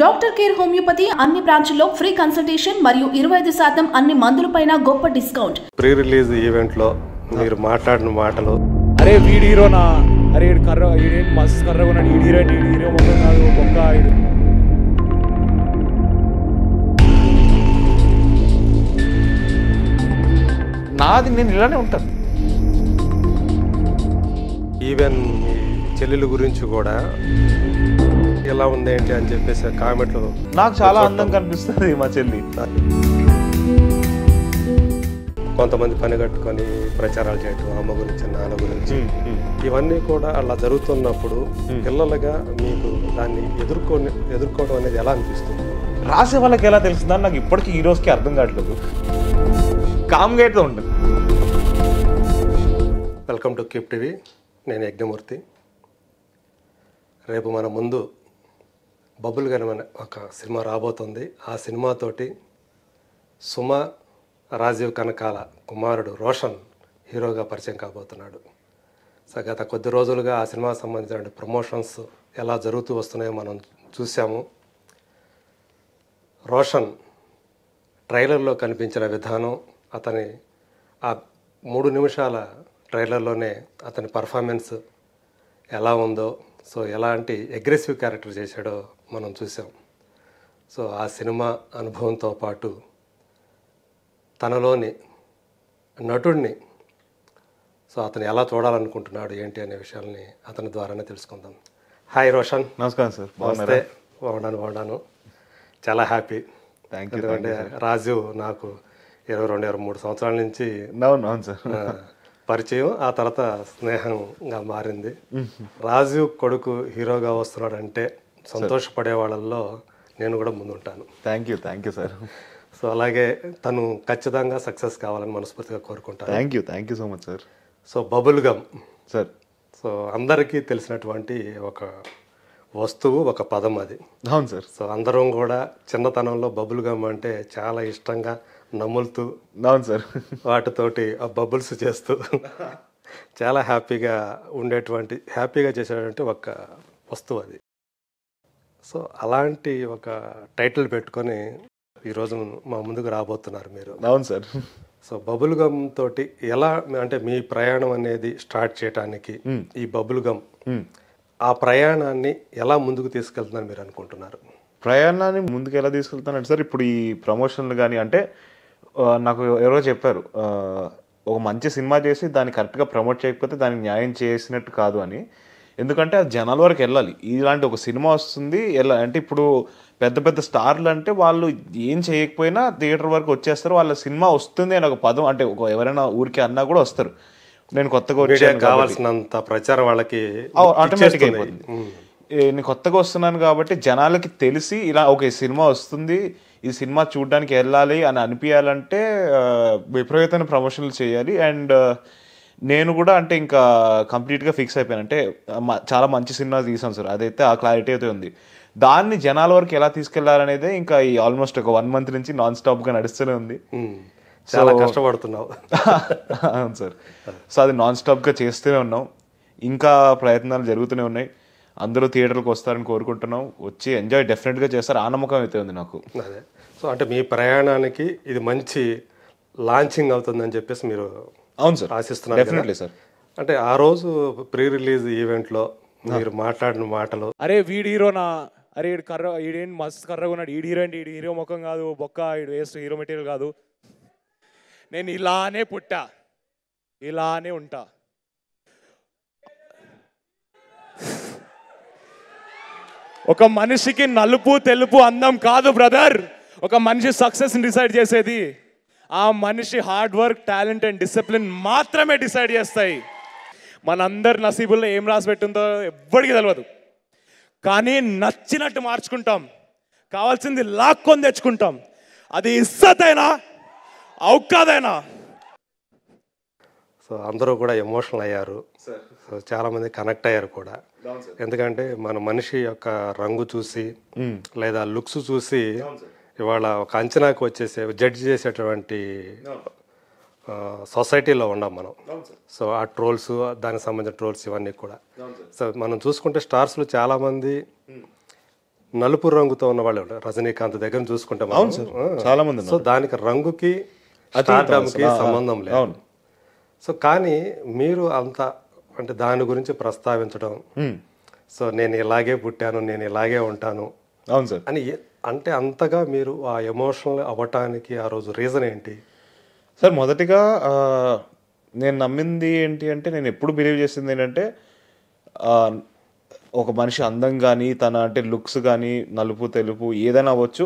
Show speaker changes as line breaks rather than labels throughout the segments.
Doctor care homeopathy అన్ని బ్రాంచ్ల్లో free consultation మరియు 25% అన్ని మందులపైన గొప్ప డిస్కౌంట్.
ప్రీ రిలీజ్ ఈవెంట్ లో మీరు మాట్లాడిన మాటలు,
అరే వీడి హీరోనా, అరే ఈడేం మస్తు కర్రగా ఉన్నాడు, ఈ హీరో మొత్తం కాదు ఒక్క నాది, నేను ఇలానే ఉంటాను.
ఈవెన్ మీ చెల్లెల గురించి కూడా ఎలా ఉంది ఏంటి అని చెప్పేసి కామెంట్లు
నాకు చాలా అందంగా కనిపిస్తుంది మా చెల్లి.
కొంతమంది పని కట్టుకొని ప్రచారాలు చేయటం, అమ్మ గురించి నాన్న గురించి, ఇవన్నీ కూడా అలా జరుగుతున్నప్పుడు పిల్లలుగా మీకు దాన్ని ఎదుర్కోవడం అనేది ఎలా అనిపిస్తుంది?
రాసే వాళ్ళకి ఎలా తెలుస్తుందని నాకు ఇప్పటికీ ఈ రోజుకి అర్థం కావట్లేదు. కామ్గా అయితే ఉంటుంది.
Welcome to keep TV. నేను యజ్ఞమూర్తి. రేపు మన ముందు బబుల్ గన్ అనే ఒక సినిమా రాబోతుంది. ఆ సినిమాతోటి సుమ, రాజీవ్ కనకాల కుమారుడు రోషన్ హీరోగా పరిచయం కాబోతున్నాడు. సో గత కొద్ది రోజులుగా ఆ సినిమాకి సంబంధించిన ప్రమోషన్స్ ఎలా జరుగుతూ వస్తున్నాయో మనం చూసాము. రోషన్ ట్రైలర్లో కనిపించిన విధానం, అతని ఆ 3 నిమిషాల ట్రైలర్లోనే అతని పర్ఫార్మెన్స్ ఎలా ఉందో, సో ఎలాంటి అగ్రెసివ్ క్యారెక్టర్ చేశాడో మనం చూసాం. సో ఆ సినిమా అనుభవంతో పాటు తనలోని నటుడిని, సో అతను ఎలా చూడాలనుకుంటున్నాడు ఏంటి అనే విషయాల్ని అతని ద్వారానే తెలుసుకుందాం. హాయ్ రోషన్.
నమస్కారం సార్.
నమస్తే. బాగున్నాను. చాలా హ్యాపీ. ఎందుకంటే రాజు నాకు 22-23 సంవత్సరాల నుంచి పరిచయం, ఆ తర్వాత స్నేహంగా మారింది. రాజు కొడుకు హీరోగా వస్తున్నాడంటే సంతోషపడే వాళ్ళల్లో నేను కూడా ముందుంటాను.
Thank you sir.
సో అలాగే తను ఖచ్చితంగా సక్సెస్ కావాలని మనస్ఫూర్తిగా కోరుకుంటాను.
Thank you so much sir.
So bubble gum
sir,
so అందరికీ తెలిసినటువంటి ఒక వస్తువు, ఒక పదం అది.
అవును సార్.
సో అందరం కూడా చిన్నతనంలో బబుల్ గమ్ అంటే చాలా ఇష్టంగా నములుతూ,
అవును సార్,
వాటితోటి ఆ బబుల్స్ చేస్తూ చాలా హ్యాపీగా చేసేటువంటి ఒక వస్తువు అది. సో అలాంటి ఒక టైటిల్ పెట్టుకొని ఈరోజు మా ముందుకు రాబోతున్నారు మీరు.
అవును సార్.
సో బబుల్ గమ్ తోటి ఎలా, అంటే మీ ప్రయాణం అనేది స్టార్ట్ చేయడానికి ఈ బబుల్ గమ్ ఆ ప్రయాణాన్ని ఎలా ముందుకు తీసుకెళ్తుందని మీరు అనుకుంటున్నారు?
ప్రయాణాన్ని ముందుకు ఎలా తీసుకెళ్తానంటే సార్, ఇప్పుడు ఈ ప్రమోషన్లు కానీ, అంటే నాకు ఎవరో చెప్పారు, ఒక మంచి సినిమా చేసి దాన్ని కరెక్ట్గా ప్రమోట్ చేయకపోతే దానికి న్యాయం చేసినట్టు కాదు అని. ఎందుకంటే అది జనాల వరకు వెళ్ళాలి. ఇలాంటి ఒక సినిమా వస్తుంది ఎలా అంటే, ఇప్పుడు పెద్ద పెద్ద స్టార్లు అంటే వాళ్ళు ఏం చేయకపోయినా థియేటర్ వరకు వచ్చేస్తారు. వాళ్ళ సినిమా వస్తుంది అని ఒక పదం, అంటే ఎవరైనా ఊరికి అన్నా కూడా వస్తారు. నేను కొత్తగా వచ్చాను,
కావాల్సినంత ప్రచారం వాళ్ళకి
ఆటోమేటిక్ అయిపోతుంది. నేను కొత్తగా వస్తున్నాను కాబట్టి జనాలకి తెలిసి ఇలా ఒక సినిమా వస్తుంది, ఈ సినిమా చూడడానికి వెళ్ళాలి అని అనిపించాలంటే విపరీతమైన ప్రమోషన్లు చేయాలి. అండ్ నేను కూడా అంటే ఇంకా కంప్లీట్గా ఫిక్స్ అయిపోయాను. అంటే చాలా మంచి సినిమా తీసాను సార్, అదైతే ఆ క్లారిటీ అయితే ఉంది. దాన్ని జనాల వరకు ఎలా తీసుకెళ్లాలనేదే ఇంకా ఈ ఆల్మోస్ట్ ఒక 1 month నుంచి నాన్ స్టాప్గా నడుస్తూనే ఉంది.
చాలా కష్టపడుతున్నావు.
అవును సార్. సో అది నాన్ స్టాప్గా చేస్తూనే ఉన్నాం. ఇంకా ప్రయత్నాలు జరుగుతూనే ఉన్నాయి. అందరూ థియేటర్కి వస్తారని కోరుకుంటున్నాం. వచ్చి ఎంజాయ్ డెఫినెట్గా చేస్తారు, ఆ నమ్మకం అయితే ఉంది నాకు.
అదే. సో అంటే మీ ప్రయాణానికి ఇది మంచి లాంచింగ్ అవుతుందని చెప్పేసి మీరు
అవును సార్
ఆశిస్తున్నారు.
Definitely sir.
అంటే ఆ రోజు ప్రీ రిలీజ్ ఈవెంట్లో మీరు మాట్లాడిన మాటలు,
అరే వీడి హీరోనా, అరే ఈడేం మస్తు కర్రగా ఉన్నాడు, ఈ హీరో ముఖం కాదు బొక్క, ఈడు వేస్ట్ హీరో మెటీరియల్ కాదు, నేను ఇలానే పుట్టా, ఇలానే ఉంటా. ఒక మనిషికి నలుపు తెలుపు అందం కాదు బ్రదర్. ఒక మనిషి సక్సెస్ డిసైడ్ చేసేది ఆ మనిషి hard work, talent and discipline మాత్రమే డిసైడ్ చేస్తాయి. మనందరి నసీబుల్లో ఏం రాసి పెట్టిందో ఎవ్వడికి తెలియదు. కానీ నచ్చినట్టు మార్చుకుంటాం, కావాల్సింది లాక్కొని తెచ్చుకుంటాం. అది ఇజ్జత్ అయినా ఔకాదైనా.
సో అందరూ కూడా ఎమోషనల్ అయ్యారు. సో చాలామంది కనెక్ట్ అయ్యారు కూడా. ఎందుకంటే మన మనిషి యొక్క రంగు చూసి లేదా లుక్స్ చూసి ఇవాళ ఒక అంచనాకు వచ్చేసే జడ్జి చేసేటువంటి సొసైటీలో ఉన్నాం మనం. సో ఆ ట్రోల్స్, దానికి సంబంధించిన ట్రోల్స్ ఇవన్నీ కూడా. సో మనం చూసుకుంటే స్టార్స్లో చాలామంది నలుపు రంగుతో ఉన్న వాళ్ళు ఉంటారు. రజనీకాంత్ దగ్గర చూసుకుంటే మనం.
అవును సార్, చాలా మంది
సో దానికి రంగుకి స్టార్డమ్కి సంబంధం లేదు. సో కానీ మీరు అంత అంటే దాని గురించి ప్రస్తావించడం, సో నేను ఇలాగే పుట్టాను, నేను ఇలాగే ఉంటాను
అవును సార్
అని అంటే అంతగా మీరు ఆ ఎమోషనల్ అవ్వటానికి ఆ రోజు రీజన్ ఏంటి
సార్? మొదటిగా నేను నమ్మింది ఏంటి అంటే, నేను ఎప్పుడు బిలీవ్ చేసింది ఏంటంటే, ఒక మనిషి అందం కానీ తన అంటే లుక్స్ కానీ నలుపు తెలుపు ఏదైనా అవ్వచ్చు,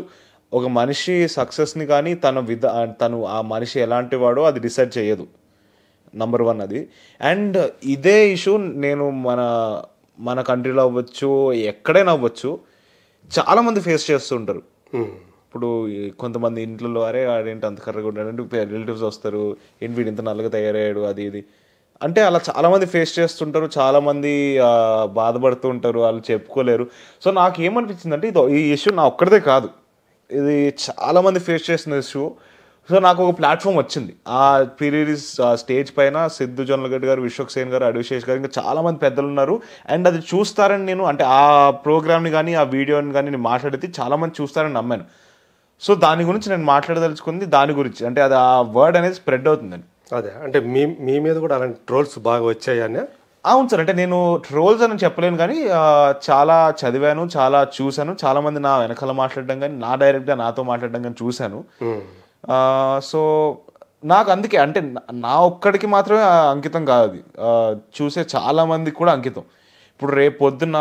ఒక మనిషి సక్సెస్ని కానీ తను ఆ మనిషి ఎలాంటి వాడో అది డిసైడ్ చేయదు. నంబర్ 1 అది. అండ్ ఇదే ఇష్యూ నేను మన కంట్రీలో అవ్వచ్చు, ఎక్కడైనా అవ్వచ్చు, చాలామంది ఫేస్ చేస్తుంటారు. ఇప్పుడు కొంతమంది ఇంట్లో అరే వాడేంటి అంత కర్రగా ఉంటాడు, రిలేటివ్స్ వస్తారు, ఏంటి వీడు ఇంత నల్లగా తయారయ్యాడు అది ఇది అంటే అలా చాలామంది ఫేస్ చేస్తుంటారు, చాలామంది బాధపడుతూ ఉంటారు, వాళ్ళు చెప్పుకోలేరు. సో నాకు ఏమనిపించింది అంటే, ఈ ఇష్యూ నా ఒక్కడిదే కాదు, ఇది చాలామంది ఫేస్ చేస్తున్న ఇష్యూ. సో నాకు ఒక ప్లాట్ఫామ్ వచ్చింది ఆ పీరియడ్ స్టేజ్ పైన. సిద్ధు జొన్నలగడ్డ గారు, విశ్వక్సేన్ గారు, అడివిశేష్ గారు, ఇంకా చాలామంది పెద్దలు ఉన్నారు. అండ్ అది చూస్తారని నేను అంటే ఆ ప్రోగ్రామ్ని కానీ ఆ వీడియోని కానీ నేను మాట్లాడితే చాలామంది చూస్తారని నమ్మాను. సో దాని గురించి నేను మాట్లాడదలుచుకుంది దాని గురించి, అంటే అది ఆ వర్డ్ అనేది స్ప్రెడ్ అవుతుందని.
అదే అంటే మీ మీద కూడా అలాంటి ట్రోల్స్ బాగా వచ్చాయని?
అవును సార్, అంటే నేను ట్రోల్స్ అని చెప్పలేను కానీ చాలా చదివాను, చాలా చూశాను, చాలామంది నా వెనకాల మాట్లాడడం కానీ డైరెక్ట్గా నాతో మాట్లాడడం కానీ చూశాను. సో నాకు అందుకే అంటే నా ఒక్కడికి మాత్రమే అంకితం కాదు అది, చూసే చాలా మందికి కూడా అంకితం. ఇప్పుడు రేపు పొద్దున్న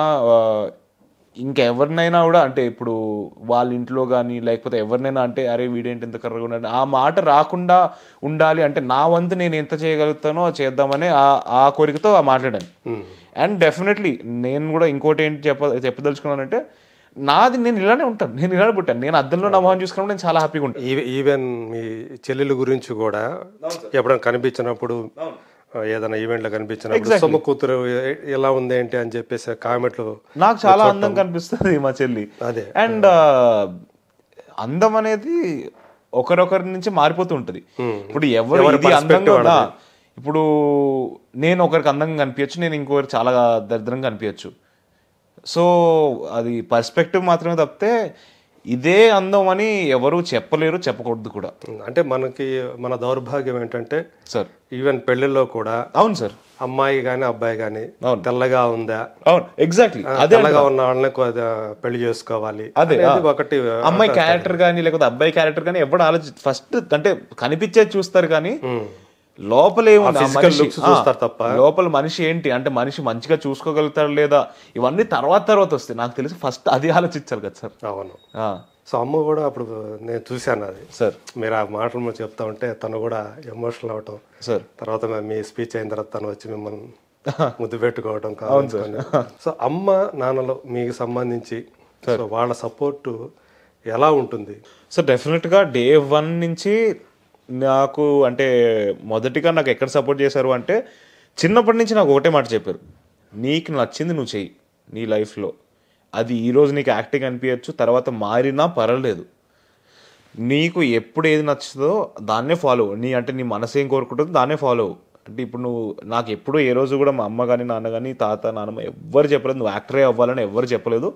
ఇంకెవరినైనా కూడా అంటే ఇప్పుడు వాళ్ళ ఇంట్లో కానీ లేకపోతే ఎవరినైనా అంటే అరే వీడేంటి ఇంత కర్రగా ఉన్నాడు ఆ మాట రాకుండా ఉండాలి అంటే నా వంతు నేను ఎంత చేయగలుగుతానో చేద్దామని ఆ కోరికతో మాట్లాడాను. అండ్ డెఫినెట్లీ నేను కూడా ఇంకోటి ఏంటి చెప్పదలుచుకున్నానంటే, నాది నేను ఇలానే ఉంటాను, నేను ఇలానే పుట్టాను, నేను అద్దంలో నా మొహం చూసుకున్నప్పుడు నేను చాలా హ్యాపీగా ఉంటాను.
ఈవెన్ మీ చెల్లెల గురించి కూడా ఎప్పుడైనా కనిపించినప్పుడు ఏదైనా ఈవెంట్లో కనిపించినప్పుడు సొమ్ము కూతురు ఎలా ఉంది ఏంటి అని చెప్పేసి కామెంట్లు
నాకు చాలా అందం కనిపిస్తుంది మా చెల్లి.
అదే.
అండ్ అందం అనేది ఒకరొకరి నుంచి మారిపోతూ ఉంటుంది. ఇప్పుడు ఎవరు అందంగా, ఇప్పుడు నేను ఒకరికి అందంగా కనిపించచ్చు, నేను ఇంకొకరికి చాలా దరిద్రంగా కనిపించచ్చు. సో అది పర్స్పెక్టివ్ మాత్రమే తప్పితే ఇదే అందం అని ఎవరు చెప్పలేరు, చెప్పకూడదు కూడా.
అంటే మన దౌర్భాగ్యం ఏంటంటే
సార్,
ఈవెన్ పెళ్లిలో కూడా
అవును సార్,
అమ్మాయి గానీ అబ్బాయి గానీ తెల్లగా ఉందా,
అవును ఎగ్జాక్ట్లీ
తెల్లగా ఉన్న వాళ్ళని పెళ్లి చేసుకోవాలి,
అదే
ఒకటి
అమ్మాయి క్యారెక్టర్ కానీ లేకపోతే అబ్బాయి క్యారెక్టర్ కానీ ఎవరు ఫస్ట్ అంటే కనిపించేది చూస్తారు కానీ లోపల ఏముంది
చూస్తారు తప్ప
లోపల మనిషి ఏంటి అంటే మనిషి మంచిగా చూసుకోగలుగుతాడు లేదా ఇవన్నీ తర్వాత వస్తాయి. నాకు తెలిసి ఫస్ట్ అది ఆలోచించాలి కదా సార్.
అవును. సో అమ్మ కూడా అప్పుడు నేను చూశాను అది సార్, మీరు ఆ మాటలు చెప్తా ఉంటే తను కూడా ఎమోషనల్ అవటం సార్. తర్వాత మీ స్పీచ్ అయిన తర్వాత తను వచ్చి మిమ్మల్ని ముద్దు పెట్టుకోవడం కావాలి. సో అమ్మ నాన్నలో మీకు సంబంధించి వాళ్ళ సపోర్ట్ ఎలా ఉంటుంది?
సో డెఫినెట్గా డే 1 నుంచి నాకు అంటే మొదటిగా నాకు ఎక్కడ సపోర్ట్ చేశారు అంటే, చిన్నప్పటి నుంచి నాకు ఒకటే మాట చెప్పారు, నీకు నచ్చింది నువ్వు చెయ్యి నీ లైఫ్లో, అది ఈరోజు నీకు యాక్టింగ్ అనిపించచ్చు, తర్వాత మారినా పర్వాలేదు, నీకు ఎప్పుడు ఏది నచ్చుతుందో దాన్నే ఫాలో అంటే నీ మనసు ఏం కోరుకుంటుందో దాన్నే ఫాలో. అంటే ఇప్పుడు నువ్వు నాకు ఎప్పుడు ఏ రోజు కూడా మా అమ్మ కానీ నాన్న కానీ తాత నాన్నమ్మ ఎవ్వరు చెప్పలేదు నువ్వు యాక్టరే అవ్వాలని, ఎవ్వరు చెప్పలేదు.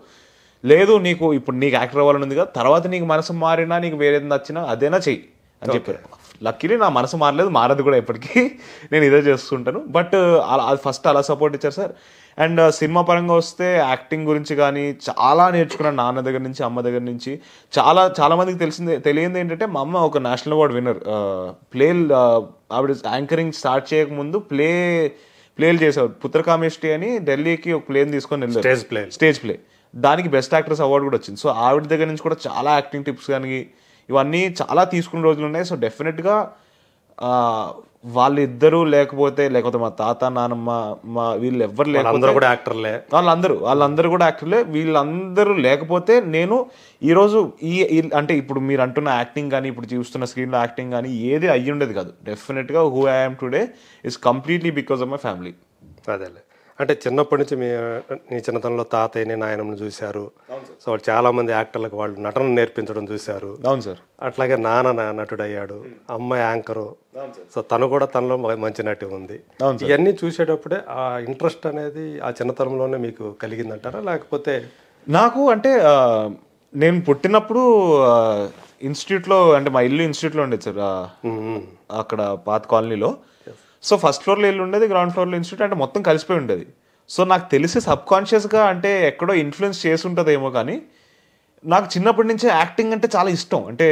లేదు నీకు ఇప్పుడు నీకు యాక్టర్ అవ్వాలని ఉంది కదా, తర్వాత నీకు మనసు మారినా నీకు వేరేది నచ్చినా అదేనా చెయ్యి అని చెప్పారు. లక్కీలీ నా మనసు మారలేదు, మారదు కూడా ఎప్పటికీ, నేను ఇదే చేస్తుంటాను. బట్ అది ఫస్ట్ అలా సపోర్ట్ ఇచ్చారు సార్. అండ్ సినిమా పరంగా వస్తే యాక్టింగ్ గురించి కానీ చాలా నేర్చుకున్నాను నాన్న దగ్గర నుంచి, అమ్మ దగ్గర నుంచి. చాలా మందికి తెలియంది ఏంటంటే, మా అమ్మ ఒక నేషనల్ అవార్డ్ విన్నర్. ఆవిడ యాంకరింగ్ స్టార్ట్ చేయకముందు ప్లేలు చేసేవారు. పుత్రకామేష్టి అని ఢిల్లీకి ఒక ప్లేని తీసుకొని వెళ్ళారు, స్టేజ్ ప్లే. దానికి బెస్ట్ యాక్ట్రెస్ అవార్డు కూడా వచ్చింది. సో ఆవిడ దగ్గర నుంచి కూడా చాలా యాక్టింగ్ టిప్స్ కానీ ఇవన్నీ చాలా తీసుకున్న రోజులు ఉన్నాయి. సో డెఫినెట్గా వాళ్ళిద్దరూ లేకపోతే మా తాత నాన్నమ్మ వీళ్ళు ఎవ్వరు లేకపోతే వాళ్ళందరూ కూడా యాక్టర్లే. వీళ్ళందరూ లేకపోతే నేను ఈరోజు అంటే ఇప్పుడు మీరు అంటున్న యాక్టింగ్ కానీ ఇప్పుడు చూస్తున్న స్క్రీన్లో యాక్టింగ్ కానీ ఏది అయ్యి ఉండేది కాదు. డెఫినెట్గా who I am today is completely because of my family.
అదేలే. అంటే చిన్నప్పటి నుంచి మీ చిన్నతనంలో తాతయ్యని నాయనమ్మని చూశారు. సో వాళ్ళు చాలా మంది యాక్టర్లకు వాళ్ళు నటన నేర్పించడం చూశారు.
అవును సార్.
అట్లాగే నాన్న నటుడు అయ్యాడు, అమ్మాయి యాంకరు. సో తను కూడా తనలో మంచి నటి ఉంది. ఇవన్నీ చూసేటప్పుడే ఆ ఇంట్రెస్ట్ అనేది ఆ చిన్నతనంలోనే మీకు కలిగిందంటారా, లేకపోతే
నాకు అంటే నేను పుట్టినప్పుడు ఇన్స్టిట్యూట్లో, అంటే మా ఇల్లు ఇన్స్టిట్యూట్లో ఉండేది సార్, అక్కడ పాత కాలనీలో. సో ఫస్ట్ ఫ్లోర్లో ఇల్లు ఉండేది, గ్రౌండ్ ఫ్లోర్లో ఇన్స్టిట్యూట్, అంటే మొత్తం కలిసిపోయి ఉండేది. సో నాకు తెలిసి సబ్కాన్షియస్గా అంటే ఎక్కడో ఇన్ఫ్లుయెన్స్ చేసి ఉంటుందేమో, కానీ నాకు చిన్నప్పటి నుంచే యాక్టింగ్ అంటే చాలా ఇష్టం. అంటే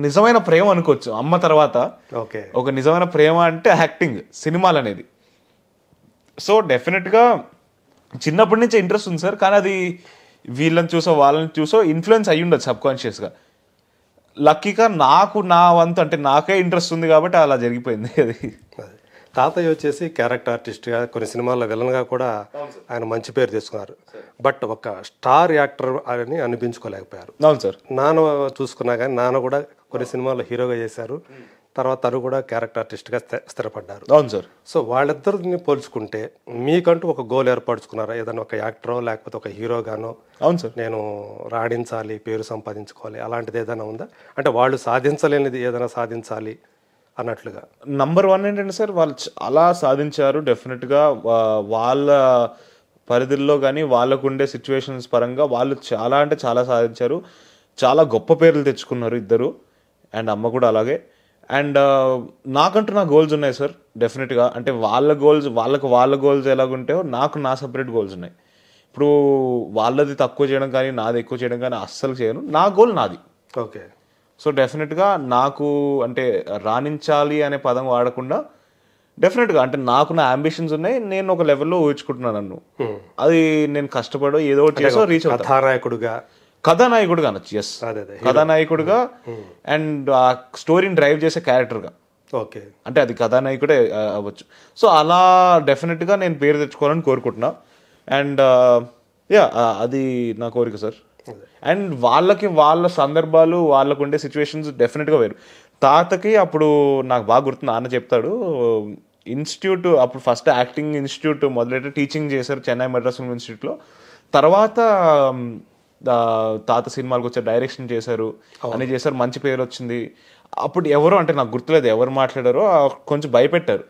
నిజమైన ప్రేమ అనుకోవచ్చు అమ్మ తర్వాత.
ఓకే.
ఒక నిజమైన ప్రేమ అంటే యాక్టింగ్, సినిమాలు అనేది. సో డెఫినెట్గా చిన్నప్పటి నుంచే ఇంట్రెస్ట్ ఉంది సార్, కానీ అది వీళ్ళని చూసో వాళ్ళని చూసో ఇన్ఫ్లుయెన్స్ అయ్యి ఉండదు సబ్కాన్షియస్గా. లక్కీగా నాకు నా వంతు అంటే నాకే ఇంట్రెస్ట్ ఉంది కాబట్టి అలా జరిగిపోయింది అది.
తాతయ్య వచ్చేసి క్యారెక్టర్ ఆర్టిస్ట్గా కొన్ని సినిమాల్లో విలన్గా కూడా ఆయన మంచి పేరు తెచ్చుకున్నారు. బట్ ఒక స్టార్ యాక్టర్ అని అనిపించుకోలేకపోయారు.
అవును సార్.
నాన్న చూసుకున్నా కానీ నాన్న కూడా కొన్ని సినిమాల్లో హీరోగా చేశారు, తర్వాత తను కూడా క్యారెక్టర్ ఆర్టిస్ట్గా స్థిరపడ్డారు.
అవును సార్.
సో వాళ్ళిద్దరిని పోల్చుకుంటే మీకంటూ ఒక గోల్ ఏర్పరచుకున్నారా? ఏదైనా ఒక యాక్టరో లేకపోతే ఒక హీరోగానో
అవును సార్
నేను రాణించాలి, పేరు సంపాదించుకోవాలి అలాంటిది ఏదైనా ఉందా? అంటే వాళ్ళు సాధించలేనిది ఏదైనా సాధించాలి అన్నట్లుగా.
నంబర్ 1 ఏంటంటే సార్, వాళ్ళు చాలా సాధించారు డెఫినెట్గా. వాళ్ళ పరిధిలో కానీ వాళ్ళకు ఉండే సిచ్యువేషన్స్ పరంగా వాళ్ళు చాలా అంటే చాలా సాధించారు. చాలా గొప్ప పేర్లు తెచ్చుకున్నారు ఇద్దరు, అండ్ అమ్మ కూడా అలాగే. అండ్ నాకంటూ నా గోల్స్ ఉన్నాయి సార్ డెఫినెట్గా. అంటే వాళ్ళ గోల్స్ ఎలాగుంటాయో నాకు నా సపరేట్ గోల్స్ ఉన్నాయి. ఇప్పుడు వాళ్ళది తక్కువ చేయడం కానీ నాది ఎక్కువ చేయడం కానీ అస్సలు చేయను. నా గోల్ నాది.
ఓకే.
సో డెఫినెట్గా నాకు అంటే రాణించాలి అనే పదం వాడకుండా డెఫినెట్గా అంటే నాకు నా అంబిషన్స్ ఉన్నాయి. నేను ఒక లెవెల్లో ఊహించుకుంటున్నాను నన్ను. అది నేను కష్టపడో ఏదో ఒకటి చేసో రీచ్ అవుతాను. కథానాయకుడుగా అనొచ్చు. ఎస్, కథానాయకుడుగా అండ్ ఆ స్టోరీని డ్రైవ్ చేసే క్యారెక్టర్గా.
ఓకే.
అంటే అది కథానాయకుడే అవ్వచ్చు. సో అలా డెఫినెట్గా నేను పేరు తెచ్చుకోవాలని కోరుకుంటున్నా. అండ్ యా, అది నా కోరిక సార్. అండ్ వాళ్ళకి వాళ్ళ సందర్భాలు వాళ్ళకు ఉండే సిచ్యువేషన్స్ డెఫినెట్గా వేరు. తాతకి అప్పుడు నాకు బాగా గుర్తు, నాన్న చెప్తాడు, ఇన్స్టిట్యూట్ అప్పుడు ఫస్ట్ యాక్టింగ్ ఇన్స్టిట్యూట్ మొదలెట్టి టీచింగ్ చేశారు చెన్నై మెడ్రాస్ ఫిల్మ్ ఇన్స్టిట్యూట్లో. తర్వాత తాత సినిమాలకు వచ్చే డైరెక్షన్ చేశారు, అన్నీ చేశారు, మంచి పేరు వచ్చింది. అప్పుడు ఎవరో అంటే నాకు గుర్తులేదు ఎవరు మాట్లాడారో కొంచెం భయపెట్టారు,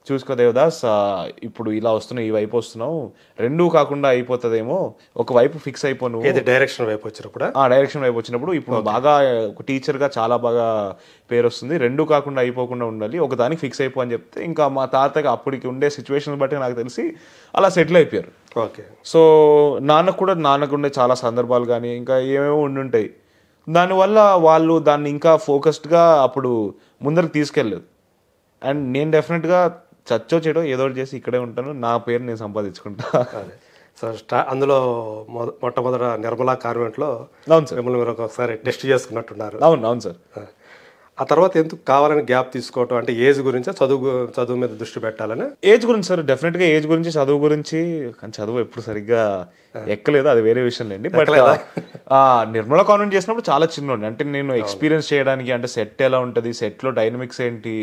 చూసుకో దేవదాస్ ఇప్పుడు ఇలా వస్తున్నావు, ఈ వైపు వస్తున్నావు, రెండూ కాకుండా అయిపోతుందేమో, ఒక వైపు ఫిక్స్ అయిపోను.
డైరెక్షన్ వైపు వచ్చినప్పుడు
డైరెక్షన్ వైపు వచ్చినప్పుడు ఇప్పుడు బాగా ఒక టీచర్గా చాలా బాగా పేరు వస్తుంది, రెండూ కాకుండా అయిపోకుండా ఉండాలి, ఒక దానికి ఫిక్స్ అయిపో అని చెప్తే ఇంకా మా తాతకి అప్పటికి ఉండే సిచ్యువేషన్ బట్టి నాకు తెలిసి అలా సెటిల్ అయిపోయారు.
ఓకే.
సో నాన్నకు ఉండే చాలా సందర్భాలు కానీ ఇంకా ఏమేమో ఉండుంటాయి, దానివల్ల వాళ్ళు దాన్ని ఇంకా ఫోకస్డ్గా అప్పుడు ముందరికి తీసుకెళ్ళలేదు. అండ్ నేను డెఫినెట్గా చచ్చో చెడో ఏదో ఒకటి చేసి ఇక్కడే ఉంటాను, నా పేరు నేను సంపాదించుకుంటా.
సో అందులో మొట్టమొదట నిర్మలా కాన్వెంట్లో
అవును సార్
మిమ్మల్ని మీరు ఒకసారి టెస్ట్ చేసుకున్నట్టున్నారు.
అవును సార్.
ఆ తర్వాత ఎందుకు కావాలని గ్యాప్ తీసుకోవటం? అంటే ఏజ్ గురించి, చదువు మీద దృష్టి పెట్టాలని?
ఏజ్ గురించి సార్, డెఫినెట్గా ఏజ్ గురించి, చదువు గురించి. కానీ చదువు ఎప్పుడు సరిగ్గా ఎక్కలేదు, అది వేరే విషయం లేండి. బట్ నిర్మలా కాన్వెంట్ చేసినప్పుడు చాలా చిన్నోండి. అంటే నేను ఎక్స్పీరియన్స్ చేయడానికి, అంటే సెట్ ఎలా ఉంటుంది, సెట్లో డైనమిక్స్ ఏంటి,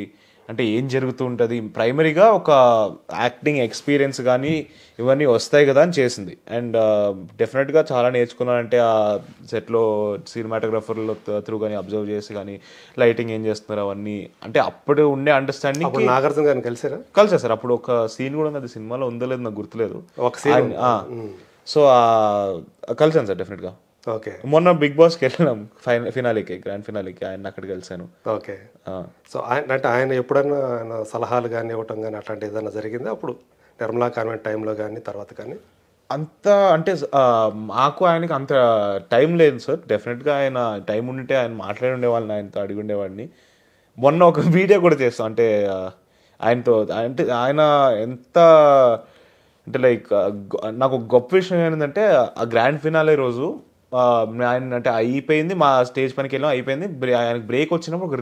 అంటే ఏం జరుగుతూ ఉంటుంది, ప్రైమరీగా ఒక యాక్టింగ్ ఎక్స్పీరియన్స్ కానీ ఇవన్నీ వస్తాయి కదా అని చేసింది. అండ్ డెఫినెట్గా చాలా నేర్చుకున్నాను. అంటే ఆ సెట్లో సినిమాటోగ్రఫర్లో త్రూ కానీ అబ్జర్వ్ చేసి కానీ లైటింగ్ ఏం చేస్తున్నారు అవన్నీ, అంటే అప్పుడు ఉండే అండర్స్టాండింగ్.
నాగార్జున గారిని కలిసా
సార్. అప్పుడు ఒక సీన్ కూడా అది సినిమాలో ఉందో లేదు నాకు గుర్తులేదు. సో కలిసాను సార్ డెఫినెట్గా.
ఓకే.
మొన్న బిగ్ బాస్కి వెళ్ళినాం ఫినాలికి, గ్రాండ్ ఫినాలికి, ఆయన అక్కడికి కలిసాను.
ఓకే. సో ఆయన ఎప్పుడన్నా సలహాలు కానీ ఇవ్వటం కానీ అట్లాంటి ఏదైనా జరిగిందా అప్పుడు నిర్మలా కాన్వెంట్ టైంలో కానీ తర్వాత కానీ?
అంత అంటే మాకు ఆయనకి అంత టైం లేదు సార్. డెఫినెట్గా ఆయన టైం ఉంటే ఆయన మాట్లాడి ఉండేవాళ్ళని, ఆయనతో అడిగి ఉండేవాడిని. మొన్న ఒక వీడియో కూడా చేస్తాం, అంటే ఆయనతో. అంటే ఆయన ఎంత అంటే లైక్ నాకు గొప్ప విషయం ఏంటంటే ఆ గ్రాండ్ ఫినాలే రోజు ఆయన అంటే అయిపోయింది, మా స్టేజ్ పనికి వెళ్ళాం, అయిపోయింది. ఆయనకి బ్రేక్ వచ్చినప్పుడు ఒక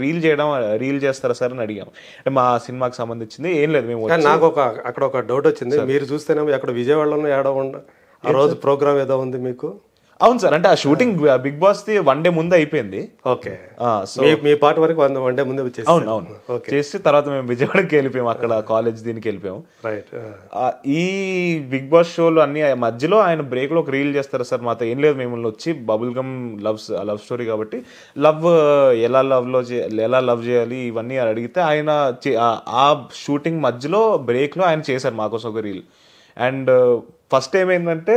రీల్ చేస్తారా సార్ అని అడిగాం. అంటే మా సినిమాకి సంబంధించింది ఏం లేదు. మేము
నాకు అక్కడ ఒక డౌట్ వచ్చింది, మీరు చూస్తేనేమో అక్కడ విజయవాడలో ఆ రోజు ప్రోగ్రామ్ ఏదో ఉంది మీకు?
అవును సార్. అంటే ఆ shooting Bigg Boss the 1 day ముందు అయిపోయింది.
ఓకే. సో మీ పార్ట్ వరకు 1 day ముందు వచ్చేసి?
అవును చేసి తర్వాత మేము విజయవాడకి వెళ్ళిపోయాం, అక్కడ కాలేజ్ దీనికి వెళ్ళిపోయాం.
రైట్.
ఈ బిగ్ బాస్ షోలు అన్ని మధ్యలో ఆయన బ్రేక్ లో ఒక రీల్ చేస్తారు సార్. మాతో ఏం లేదు, మిమ్మల్ని వచ్చి బబుల్ గమ్ లవ్ స్టోరీ కాబట్టి ఎలా లవ్ చేయాలి ఇవన్నీ అడిగితే ఆయన ఆ షూటింగ్ మధ్యలో బ్రేక్ లో ఆయన చేశారు మాకోసం ఒక రీల్. అండ్ ఫస్ట్ ఏమైందంటే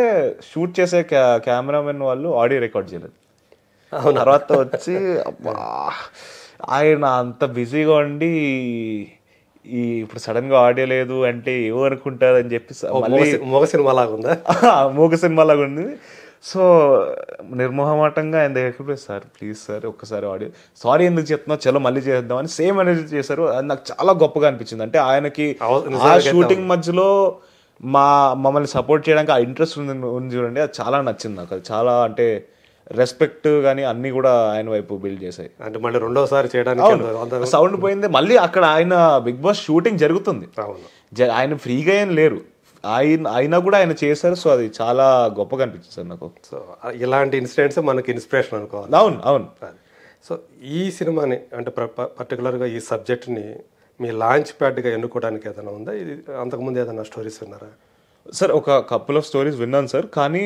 షూట్ చేసే కెమెరామెన్ వాళ్ళు ఆడియో రికార్డ్ చేయలేదు.
అవునా?
తర్వాత వచ్చి అబ్బా ఆయన అంత బిజీగా ఉండి ఇప్పుడు సడన్ గా ఆడియో లేదు అంటే ఏమనుకుంటారని చెప్పి మళ్ళీ
మూగ సినిమా లాగా ఉందా?
మూగ సినిమా లాగా ఉంది. సో నిర్మోహమాటంగా ఆయన దగ్గరికి సార్ ప్లీజ్ సార్ ఒక్కసారి ఆడియో, సారీ ఎందుకు చెప్తున్నావు, చలో మళ్ళీ చేద్దామని సేమ్ అనేది చేశారు. అది నాకు చాలా గొప్పగా అనిపించింది. అంటే ఆయనకి ఆ షూటింగ్ మధ్యలో మమ్మల్ని సపోర్ట్ చేయడానికి ఆ ఇంట్రెస్ట్ ఉంది చూడండి, అది చాలా నచ్చింది నాకు. అది చాలా అంటే రెస్పెక్ట్ కానీ అన్ని కూడా ఆయన వైపు బిల్డ్ చేశాయి.
అంటే మళ్ళీ రెండోసారి చేయడానికి
సౌండ్ పోయింది. మళ్ళీ అక్కడ ఆయన బిగ్ బాస్ షూటింగ్ జరుగుతుంది, ఆయన ఫ్రీగా ఏం లేరు, అయినా కూడా ఆయన చేశారు. సో అది చాలా గొప్పగా అనిపించింది సార్ నాకు.
సో ఇలాంటి ఇన్సిడెంట్స్ మనకి ఇన్స్పిరేషన్ అనుకోవాలి.
అవును అవును.
సో ఈ సినిమాని అంటే పర్టికులర్గా ఈ సబ్జెక్ట్ని మీ లాంచ్ ప్యాడ్గా ఎన్నుకోవడానికి ఏదైనా ఉందా? ఇది అంతకుముందు ఏదైనా స్టోరీస్ విన్నారా?
సార్ ఒక కపుల్ ఆఫ్ స్టోరీస్ విన్నాను సార్, కానీ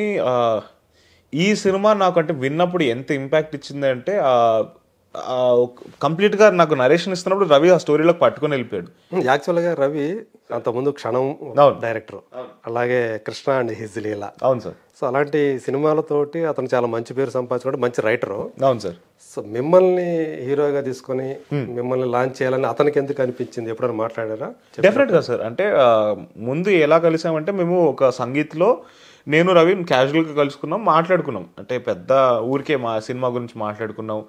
ఈ సినిమా నాకు అంటే విన్నప్పుడు ఎంత ఇంపాక్ట్ ఇచ్చింది అంటే కంప్లీట్గా నాకు నరేషన్ ఇస్తున్నప్పుడు రవి ఆ స్టోరీలోకి పట్టుకొని వెళ్ళిపోయాడు.
యాక్చువల్గా రవి అంతకుముందు క్షణం డైరెక్టర్, అలాగే కృష్ణ అండ్ హిజ్ లీలా.
అవును సార్.
సో అలాంటి సినిమాలతోటి అతను చాలా మంచి పేరు సంపాదించుకుంటే మంచి రైటరు.
అవును సార్.
సో మిమ్మల్ని హీరోగా తీసుకొని మిమ్మల్ని లాంచ్ చేయాలని అతనికి ఎందుకు అనిపించింది? ఎప్పుడైనా మాట్లాడారా?
డెఫినెట్గా సార్. అంటే ముందు ఎలా కలిసామంటే మేము ఒక సంగీత్లో నేను రవి క్యాజువల్గా కలుసుకున్నాం, మాట్లాడుకున్నాం. అంటే పెద్ద ఊరికే మా సినిమా గురించి మాట్లాడుకున్నాం.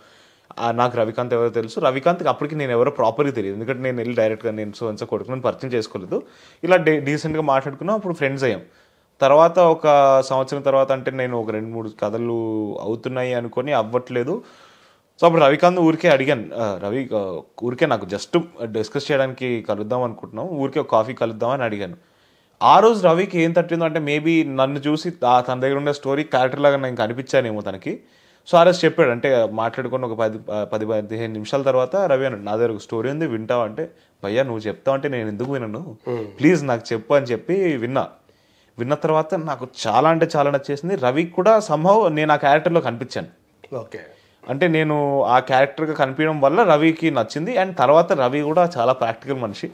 నాకు రవికాంత్ ఎవరో తెలుసు, రవికాంత్కి అప్పటికి నేను ఎవరో ప్రాపర్గా తెలియదు, ఎందుకంటే నేను వెళ్ళి డైరెక్ట్గా నేను సో కొడుకుని పరిచయం చేసుకోలేదు. ఇలా డీసెంట్గా మాట్లాడుకున్నాం, అప్పుడు ఫ్రెండ్స్ అయ్యాం. తర్వాత ఒక సంవత్సరం తర్వాత అంటే నేను ఒక 2-3 కథలు అవుతున్నాయి అనుకొని అవ్వట్లేదు. సో అప్పుడు రవికాంత్ ఊరికే అడిగాను, రవి ఊరికే నాకు జస్ట్ డిస్కస్ చేయడానికి కలుద్దాం అనుకుంటున్నాం, ఊరికే ఒక కాఫీ కలుద్దామని అడిగాను. ఆ రోజు రవికి ఏం తట్టిందో అంటే మేబీ నన్ను చూసి తన దగ్గర ఉండే స్టోరీ క్యారెక్టర్ లాగా నేను కనిపించానేమో తనకి. సో ఆ రోజు చెప్పాడు, అంటే మాట్లాడుకుని ఒక 10-15 నిమిషాల తర్వాత రవి అన్నాడు, నా దగ్గర ఒక స్టోరీ ఉంది వింటావా అంటే, భయ్యా నువ్వు చెప్తావు అంటే నేను ఎందుకు వినను, ప్లీజ్ నాకు చెప్పు అని చెప్పి విన్న తర్వాత నాకు చాలా అంటే చాలా నచ్చేసింది. రవికి కూడా సంభవ్ నేను ఆ క్యారెక్టర్లో కనిపించాను.
ఓకే.
అంటే నేను ఆ క్యారెక్టర్గా కనిపించడం వల్ల రవికి నచ్చింది. అండ్ తర్వాత రవి కూడా చాలా ప్రాక్టికల్ మనిషి,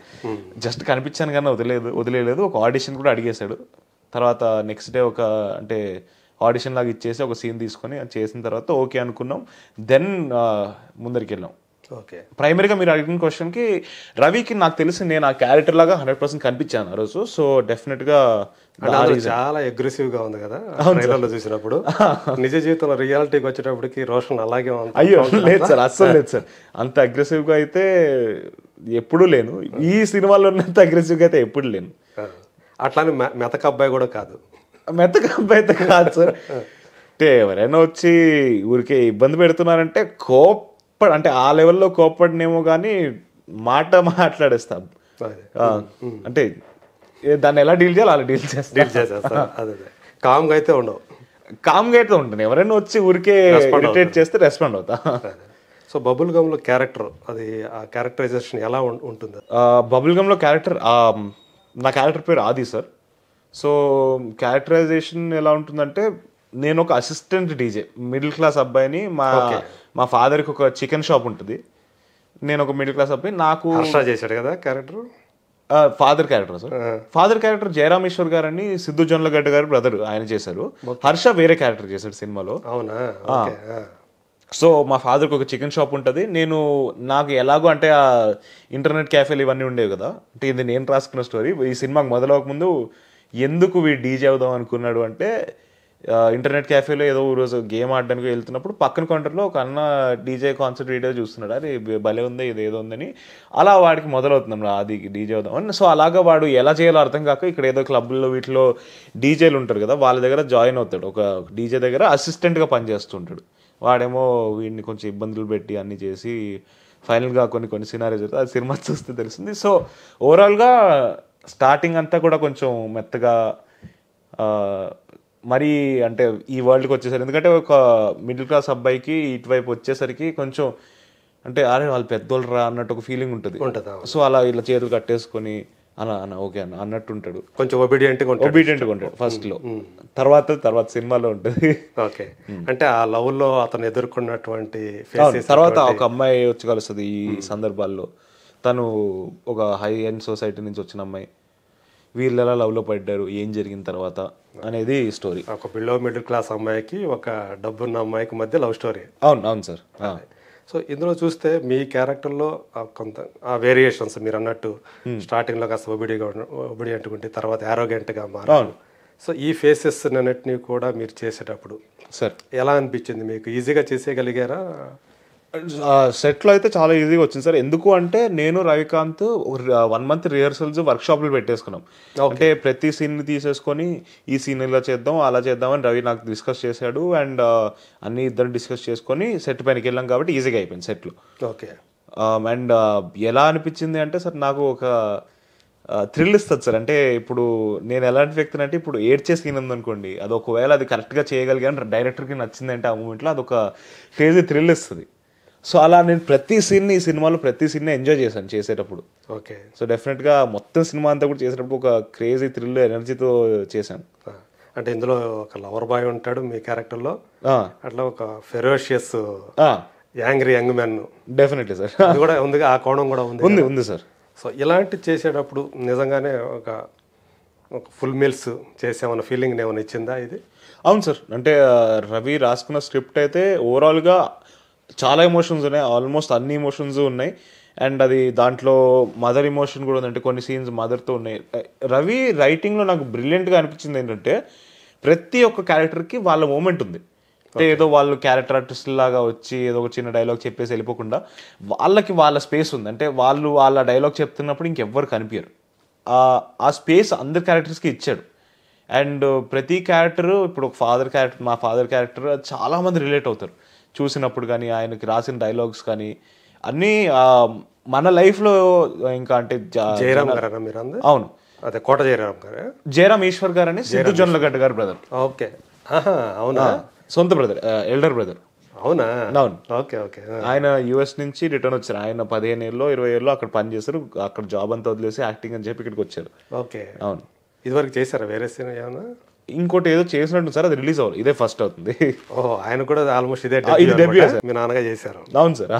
జస్ట్ కనిపించాను కానీ వదిలేదు. ఒక ఆడిషన్ కూడా అడిగేశాడు. తర్వాత నెక్స్ట్ డే ఒక అంటే ఆడిషన్ లాగా ఇచ్చేసి ఒక సీన్ తీసుకొని చేసిన తర్వాత ఓకే అనుకున్నాం. దెన్ ముందరికి వెళ్ళాం.
ఓకే.
ప్రైమరీగా మీరు అడిగిన క్వశ్చన్కి రవికి నాకు తెలిసి నేను ఆ క్యారెక్టర్ లాగా 100% కనిపించాను ఆ రోజు. సో డెఫినెట్గా
చాలా అగ్రెసివ్ గా ఉంది కదా ట్రైలర్లో చూసినప్పుడు. నిజ జీవితంలో రియాలిటీకి వచ్చేటప్పటికి రోషన్ అలాగే ఉంది.
అయ్యో లేదు సార్, అస్సలు లేదు సార్. అంత అగ్రెసివ్ గా అయితే ఎప్పుడూ లేను, ఈ సినిమాలో ఉన్నంత అగ్రెసివ్ గా అయితే ఎప్పుడు లేను.
అట్లానే మెతక అబ్బాయి కూడా కాదు.
మెతక అబ్బాయి అయితే కాదు సార్. అంటే ఎవరైనా వచ్చి ఊరికే ఇబ్బంది పెడుతున్నారంటే అంటే ఆ లెవెల్లో కోప్పడినేమో కానీ మాట్లాడేస్తాం. అంటే దాన్ని ఎలా డీల్ చేయాలి అలా డీల్ చేస్తాం.
కామ్గా అయితే ఉండవు.
కామ్గా అయితే ఉంటుంది. ఎవరైనా వచ్చి ఊరికే ఇరిటేట్ చేస్తే రెస్పాండ్ అవుతా.
సో బబుల్ గమ్ లో క్యారెక్టర్, అది ఆ క్యారెక్టరైజేషన్ ఎలా ఉంటుంది?
బబుల్ గమ్ లో క్యారెక్టర్, నా క్యారెక్టర్ పేరు ఆది సార్. సో క్యారెక్టరైజేషన్ ఎలా ఉంటుందంటే, నేను ఒక అసిస్టెంట్ డీజే, మిడిల్ క్లాస్ అబ్బాయిని. మా ఫాదర్కి ఒక చికెన్ షాప్ ఉంటుంది, నేను ఒక మిడిల్ క్లాస్ అబ్బాయి. నాకు
చేశాడు కదా character,
father character sir. Father character Jayarameshwar గారు అని సిద్ధు జొన్నలగడ్డ గారు బ్రదర్, ఆయన చేశారు. హర్ష వేరే క్యారెక్టర్ చేశాడు సినిమాలో.
అవునా?
సో మా ఫాదర్కి ఒక చికెన్ షాప్ ఉంటుంది. నాకు ఎలాగో అంటే ఆ ఇంటర్నెట్ క్యాఫేలు ఇవన్నీ ఉండేవి కదా, అంటే ఇది నేను రాసుకున్న స్టోరీ. ఈ సినిమాకి మొదలవక ముందు ఎందుకు వీడు డీజే అవుదాం అనుకున్నాడు అంటే, ఇంటర్నెట్ క్యాఫేలో ఏదో రోజు గేమ్ ఆడడానికి వెళ్తున్నప్పుడు పక్కన కౌంటర్లో ఒక అన్న డీజే కాన్సర్ట్ వీడియో చూస్తున్నాడు, అది భలే ఉంది ఇది ఏదో ఉందని. అలా వాడికి మొదలవుతున్నాం అది డీజే అవుదామని. సో అలాగా వాడు ఎలా చేయాలో అర్థం కాక ఇక్కడ ఏదో క్లబ్లో వీటిలో డీజేలు ఉంటారు కదా, వాళ్ళ దగ్గర జాయిన్ అవుతాడు. ఒక డీజే దగ్గర అసిస్టెంట్గా పనిచేస్తుంటాడు. వాడేమో వీడిని కొంచెం ఇబ్బందులు పెట్టి అన్నీ చేసి ఫైనల్గా కొన్ని సినారీస్ జరుగుతుంది. అది సినిమా చూస్తే తెలుస్తుంది. సో ఓవరాల్గా స్టార్టింగ్ అంతా కూడా కొంచెం మెత్తగా మరీ అంటే ఈ వరల్డ్కి వచ్చేసరికి, ఎందుకంటే ఒక మిడిల్ క్లాస్ అబ్బాయికి ఇటువైపు వచ్చేసరికి కొంచెం అంటే అరే వాళ్ళు పెద్దోళ్ళు రా అన్నట్టు ఒక ఫీలింగ్ ఉంటుంది. సో అలా ఇలా చేతులు కట్టేసుకొని అన్న ఓకే అన్న అన్నట్టు ఉంటాడు, కొంచెం ఒబీడియంట్గా ఉంటాడు ఫస్ట్ లో. తర్వాత సినిమాలో ఉంటుంది.
ఓకే. అంటే ఆ లవ్ లో అతను ఎదుర్కొన్నటువంటి
తర్వాత ఒక అమ్మాయి వచ్చి కలుస్తుంది ఈ సందర్భాల్లో. తను ఒక హై ఎండ్ సొసైటీ నుంచి వచ్చిన అమ్మాయి. వీళ్ళు ఎలా లవ్లో పడ్డారు, ఏం జరిగిన తర్వాత అనేది స్టోరీ.
ఒక బిలో మిడిల్ క్లాస్ అమ్మాయికి ఒక డబ్బున్న అమ్మాయికి మధ్య లవ్ స్టోరీ.
అవును అవును సార్.
సో ఇందులో చూస్తే మీ క్యారెక్టర్లో కొంత ఆ వేరియేషన్స్ మీరు అన్నట్టు స్టార్టింగ్లో కాస్త ఒబిడియంట్ ఉంటే తర్వాత యారోగెంట్గా మారారు. సో ఈ ఫేసెస్ అన్నిటినీ కూడా మీరు చేసేటప్పుడు
సార్
ఎలా అనిపించింది మీకు? ఈజీగా చేసేయగలిగారా?
సెట్లో అయితే చాలా ఈజీగా వచ్చింది సార్. ఎందుకు అంటే నేను రవికాంత్ 1 month రిహర్సల్స్ వర్క్షాప్లు పెట్టేసుకున్నాం. అంటే ప్రతి సీన్ని తీసేసుకొని ఈ సీన్ ఇలా చేద్దాం అలా చేద్దాం అని రవి నాకు డిస్కస్ చేశాడు. అండ్ అన్ని ఇద్దరు డిస్కస్ చేసుకొని సెట్ పైనకి వెళ్ళాం కాబట్టి ఈజీగా అయిపోయింది సెట్లో.
ఓకే.
అండ్ ఎలా అనిపించింది అంటే సార్ నాకు ఒక థ్రిల్ ఇస్తుంది సార్. అంటే ఇప్పుడు నేను ఎలాంటి వ్యక్తిని అంటే ఇప్పుడు ఏడ్చే సీన్ ఉందనుకోండి, అది ఒకవేళ అది కరెక్ట్గా చేయగలిగాను డైరెక్టర్కి నచ్చింది అంటే ఆ మూమెంట్లో అదొక క్రేజీ థ్రిల్ ఇస్తుంది. సో అలా నేను ప్రతి సీన్ని ఈ సినిమాలో ప్రతి సీన్ని ఎంజాయ్ చేశాను చేసేటప్పుడు.
ఓకే.
సో డెఫినెట్గా మొత్తం సినిమా అంతా కూడా చేసేటప్పుడు ఒక క్రేజీ థ్రిల్ ఎనర్జీతో చేశాను.
అంటే ఇందులో ఒక లవర్ బాయ్ ఉంటాడు మీ క్యారెక్టర్లో, అట్లా ఒక ferocious angry young man.
Definitely sir.
అది కూడా ఉంది, ఆ కోణం కూడా
ఉంది సార్.
సో ఇలాంటి చేసేటప్పుడు నిజంగానే ఒక ఫుల్ మీల్స్ చేసామన్న ఫీలింగ్ ఏమైనా ఇచ్చిందా ఇది?
అవును సార్. అంటే రవి రాసుకున్న స్క్రిప్ట్ అయితే ఓవరాల్గా చాలా ఎమోషన్స్ ఉన్నాయి, ఆల్మోస్ట్ అన్ని ఎమోషన్స్ ఉన్నాయి. అండ్ అది దాంట్లో మదర్ ఎమోషన్ కూడా ఉంది. అంటే కొన్ని సీన్స్ మదర్తో ఉన్నాయి. రవి రైటింగ్లో నాకు బ్రిలియంట్గా అనిపించింది ఏంటంటే ప్రతి ఒక్క క్యారెక్టర్కి వాళ్ళ మూమెంట్ ఉంది. అంటే ఏదో వాళ్ళు క్యారెక్టర్ ఆర్టిస్ట్ లాగా వచ్చి ఏదో ఒక చిన్న డైలాగ్ చెప్పేసి వెళ్ళిపోకుండా వాళ్ళకి వాళ్ళ స్పేస్ ఉంది. అంటే వాళ్ళు వాళ్ళ డైలాగ్ చెప్తున్నప్పుడు ఇంకెవ్వరు కనిపించరు. ఆ స్పేస్ అందరి క్యారెక్టర్స్కి ఇచ్చాడు. అండ్ ప్రతి క్యారెక్టర్ ఇప్పుడు ఒక మా ఫాదర్ క్యారెక్టర్ చాలామంది రిలేట్ అవుతారు చూసినప్పుడు. కానీ ఆయనకి రాసిన డైలాగ్స్ కానీ అన్నీ మన లైఫ్లో ఇంకా అంటే
జయరామ్ గారు మీరు?
అవును,
అదే కోట జయరామ్ గారు,
జయరామ్ ఈశ్వర్ గారు అని సిద్ధు జొన్నలగడ్డ గారు బ్రదర్.
ఓకే. అవునా?
సొంత బ్రదర్, ఎల్డర్ బ్రదర్.
అవునా?
అవును.
Okay okay.
ఆయన యుఎస్ నుంచి రిటర్న్ వచ్చారు. ఆయన 15 ఏళ్ళలో 20 ఏళ్ళలో అక్కడ పని చేశారు. అక్కడ జాబ్ అంతా వదిలేసి యాక్టింగ్ అని చెప్పి ఇక్కడికి వచ్చారు.
ఓకే.
అవును.
ఇదివరకు చేశారా వేరే సినిమా ఏమన్నా?
ఇంకోటి ఏదో చేసినట్టు సార్, అది రిలీజ్ అవ్వాలి, ఇదే ఫస్ట్ అవుతుంది.
ఓహో, ఆయన కూడా ఆల్మోస్ట్ ఇదే
డెబ్యూ
మీ నాన్నగా చేశారు.
అవును సార్.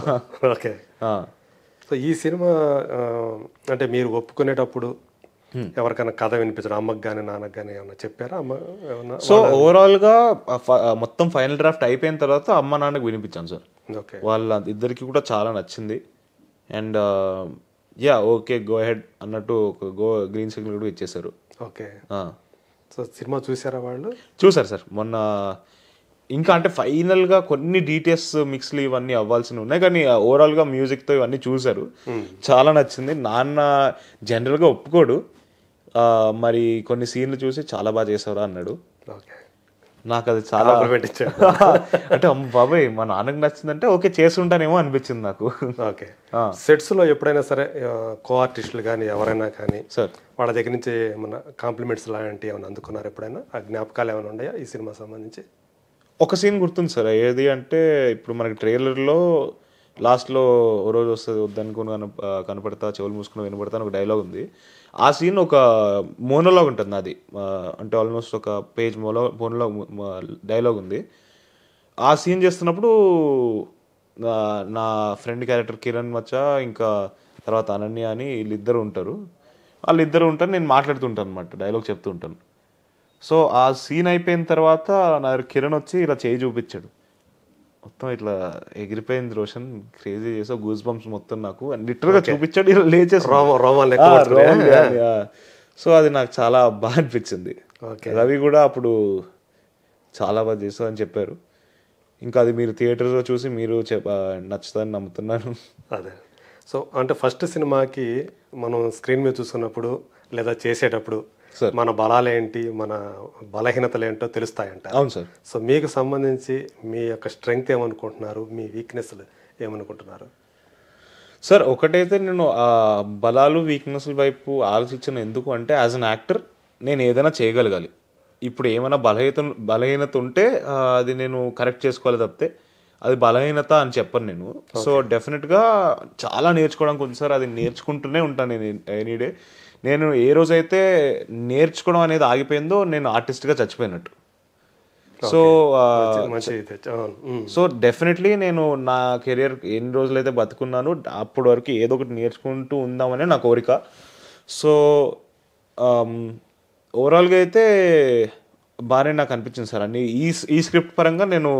ఓకే. సో ఈ సినిమా అంటే మీరు ఒప్పుకునేటప్పుడు ఎవరికైనా కథ వినిపించడం, అమ్మకి కానీ నాన్నకి కానీ ఏమన్నా చెప్పారా? అమ్మ ఏమన్నా? సో
ఓవరాల్గా మొత్తం ఫైనల్ డ్రాఫ్ట్ అయిపోయిన తర్వాత అమ్మ నాన్నకి వినిపించాను సార్.
ఓకే.
వాళ్ళ ఇద్దరికి కూడా చాలా నచ్చింది. అండ్ ఓకే గో హెడ్ అన్నట్టు ఒక గ్రీన్ సిగ్నల్ కూడా ఇచ్చేసారు.
ఓకే. సో సినిమా చూసారా వాళ్ళు?
చూసారు సార్ మొన్న. ఇంకా అంటే ఫైనల్గా కొన్ని డీటెయిల్స్ మిక్స్లు ఇవన్నీ అవ్వాల్సినవి ఉన్నాయి, కానీ ఓవరాల్గా మ్యూజిక్తో ఇవన్నీ చూశారు. చాలా నచ్చింది. నాన్న జనరల్గా ఒప్పుకోడు, మరి కొన్ని సీన్లు చూసి చాలా బాగా చేసావురా అన్నాడు. నాకు అది చాలా అంటే అమ్మ బాబాయ్ మా నాన్నకు నచ్చిందంటే ఓకే చేసుకుంటానేమో అనిపించింది నాకు.
ఓకే. సెట్స్లో ఎప్పుడైనా సరే కో ఆర్టిస్టులు కానీ ఎవరైనా కానీ సార్ వాళ్ళ దగ్గర నుంచి ఏమన్నా కాంప్లిమెంట్స్ లాంటివి ఏమైనా అందుకున్నారు ఎప్పుడైనా? ఆ జ్ఞాపకాలు ఏమైనా ఉన్నాయా ఈ సినిమా సంబంధించి?
ఒక సీన్ గుర్తుంది సార్. ఏది అంటే ఇప్పుడు మనకి ట్రైలర్లో లాస్ట్లో ఓ రోజు వస్తుంది వద్దనుకుని కనపడతా చెవులు మూసుకుని వినపడతా అని ఒక డైలాగ్ ఉంది. ఆ సీన్ ఒక మోనోలాగ్ ఉంటుంది నాది. అంటే ఆల్మోస్ట్ ఒక పేజ్ మోనోలాగ్ డైలాగ్ ఉంది. ఆ సీన్ చేస్తున్నప్పుడు నా ఫ్రెండ్ క్యారెక్టర్ కిరణ్ మచ్చా ఇంకా తర్వాత అనన్య అని వీళ్ళిద్దరు ఉంటారు. నేను మాట్లాడుతుంటాను అనమాట, డైలాగ్ చెప్తూ ఉంటాను. సో ఆ సీన్ అయిపోయిన తర్వాత నా కిరణ్ వచ్చి ఇలా చేయి చూపించాడు. మొత్తం ఇట్లా ఎగిరిపోయింది రోషన్, క్రేజీ చేసావు, గూస్ బంప్స్ మొత్తం నాకు లిటరల్గా చూపించాడు. ఇలా లేచేసి సో అది నాకు చాలా బాగా అనిపించింది. రవి కూడా అప్పుడు చాలా బాగా చేసావు అని చెప్పారు. ఇంకా అది మీరు థియేటర్లో చూసి మీరు నచ్చుతుందని నమ్ముతున్నాను.
అదే. సో అంటే ఫస్ట్ సినిమాకి మనం స్క్రీన్ మీద చూసుకున్నప్పుడు లేదా చేసేటప్పుడు మన బలాలేంటి మన బలహీనతలు ఏంటో తెలుస్తాయంట.
అవును సార్.
సో మీకు సంబంధించి మీ యొక్క స్ట్రెంగ్త్ ఏమనుకుంటున్నారు, మీ వీక్నెస్లు ఏమనుకుంటున్నారు?
సార్ ఒకటైతే నేను ఆ బలాలు వీక్నెస్ల వైపు ఆలోచించిన ఎందుకు అంటే యాజ్ అన్ యాక్టర్ నేను ఏదైనా చేయగలగాలి. ఇప్పుడు ఏమైనా బలహీనత ఉంటే అది నేను కరెక్ట్ చేసుకోవాలి తప్పితే అది బలహీనత అని చెప్పను నేను. సో డెఫినెట్గా చాలా నేర్చుకోవడానికి ఉంది సార్. అది నేర్చుకుంటూనే ఉంటాను నేను ఎనీడే. నేను ఏ రోజైతే నేర్చుకోవడం అనేది ఆగిపోయిందో నేను ఆర్టిస్ట్గా చచ్చిపోయినట్టు. సో డెఫినెట్లీ నేను నా కెరియర్ ఎన్ని రోజులైతే బతుకున్నాను అప్పటి వరకు ఏదో ఒకటి నేర్చుకుంటూ ఉందామనే నా కోరిక. సో ఓవరాల్గా అయితే బాగానే నాకు అనిపించింది సార్ అన్ని ఈ స్క్రిప్ట్ పరంగా నేను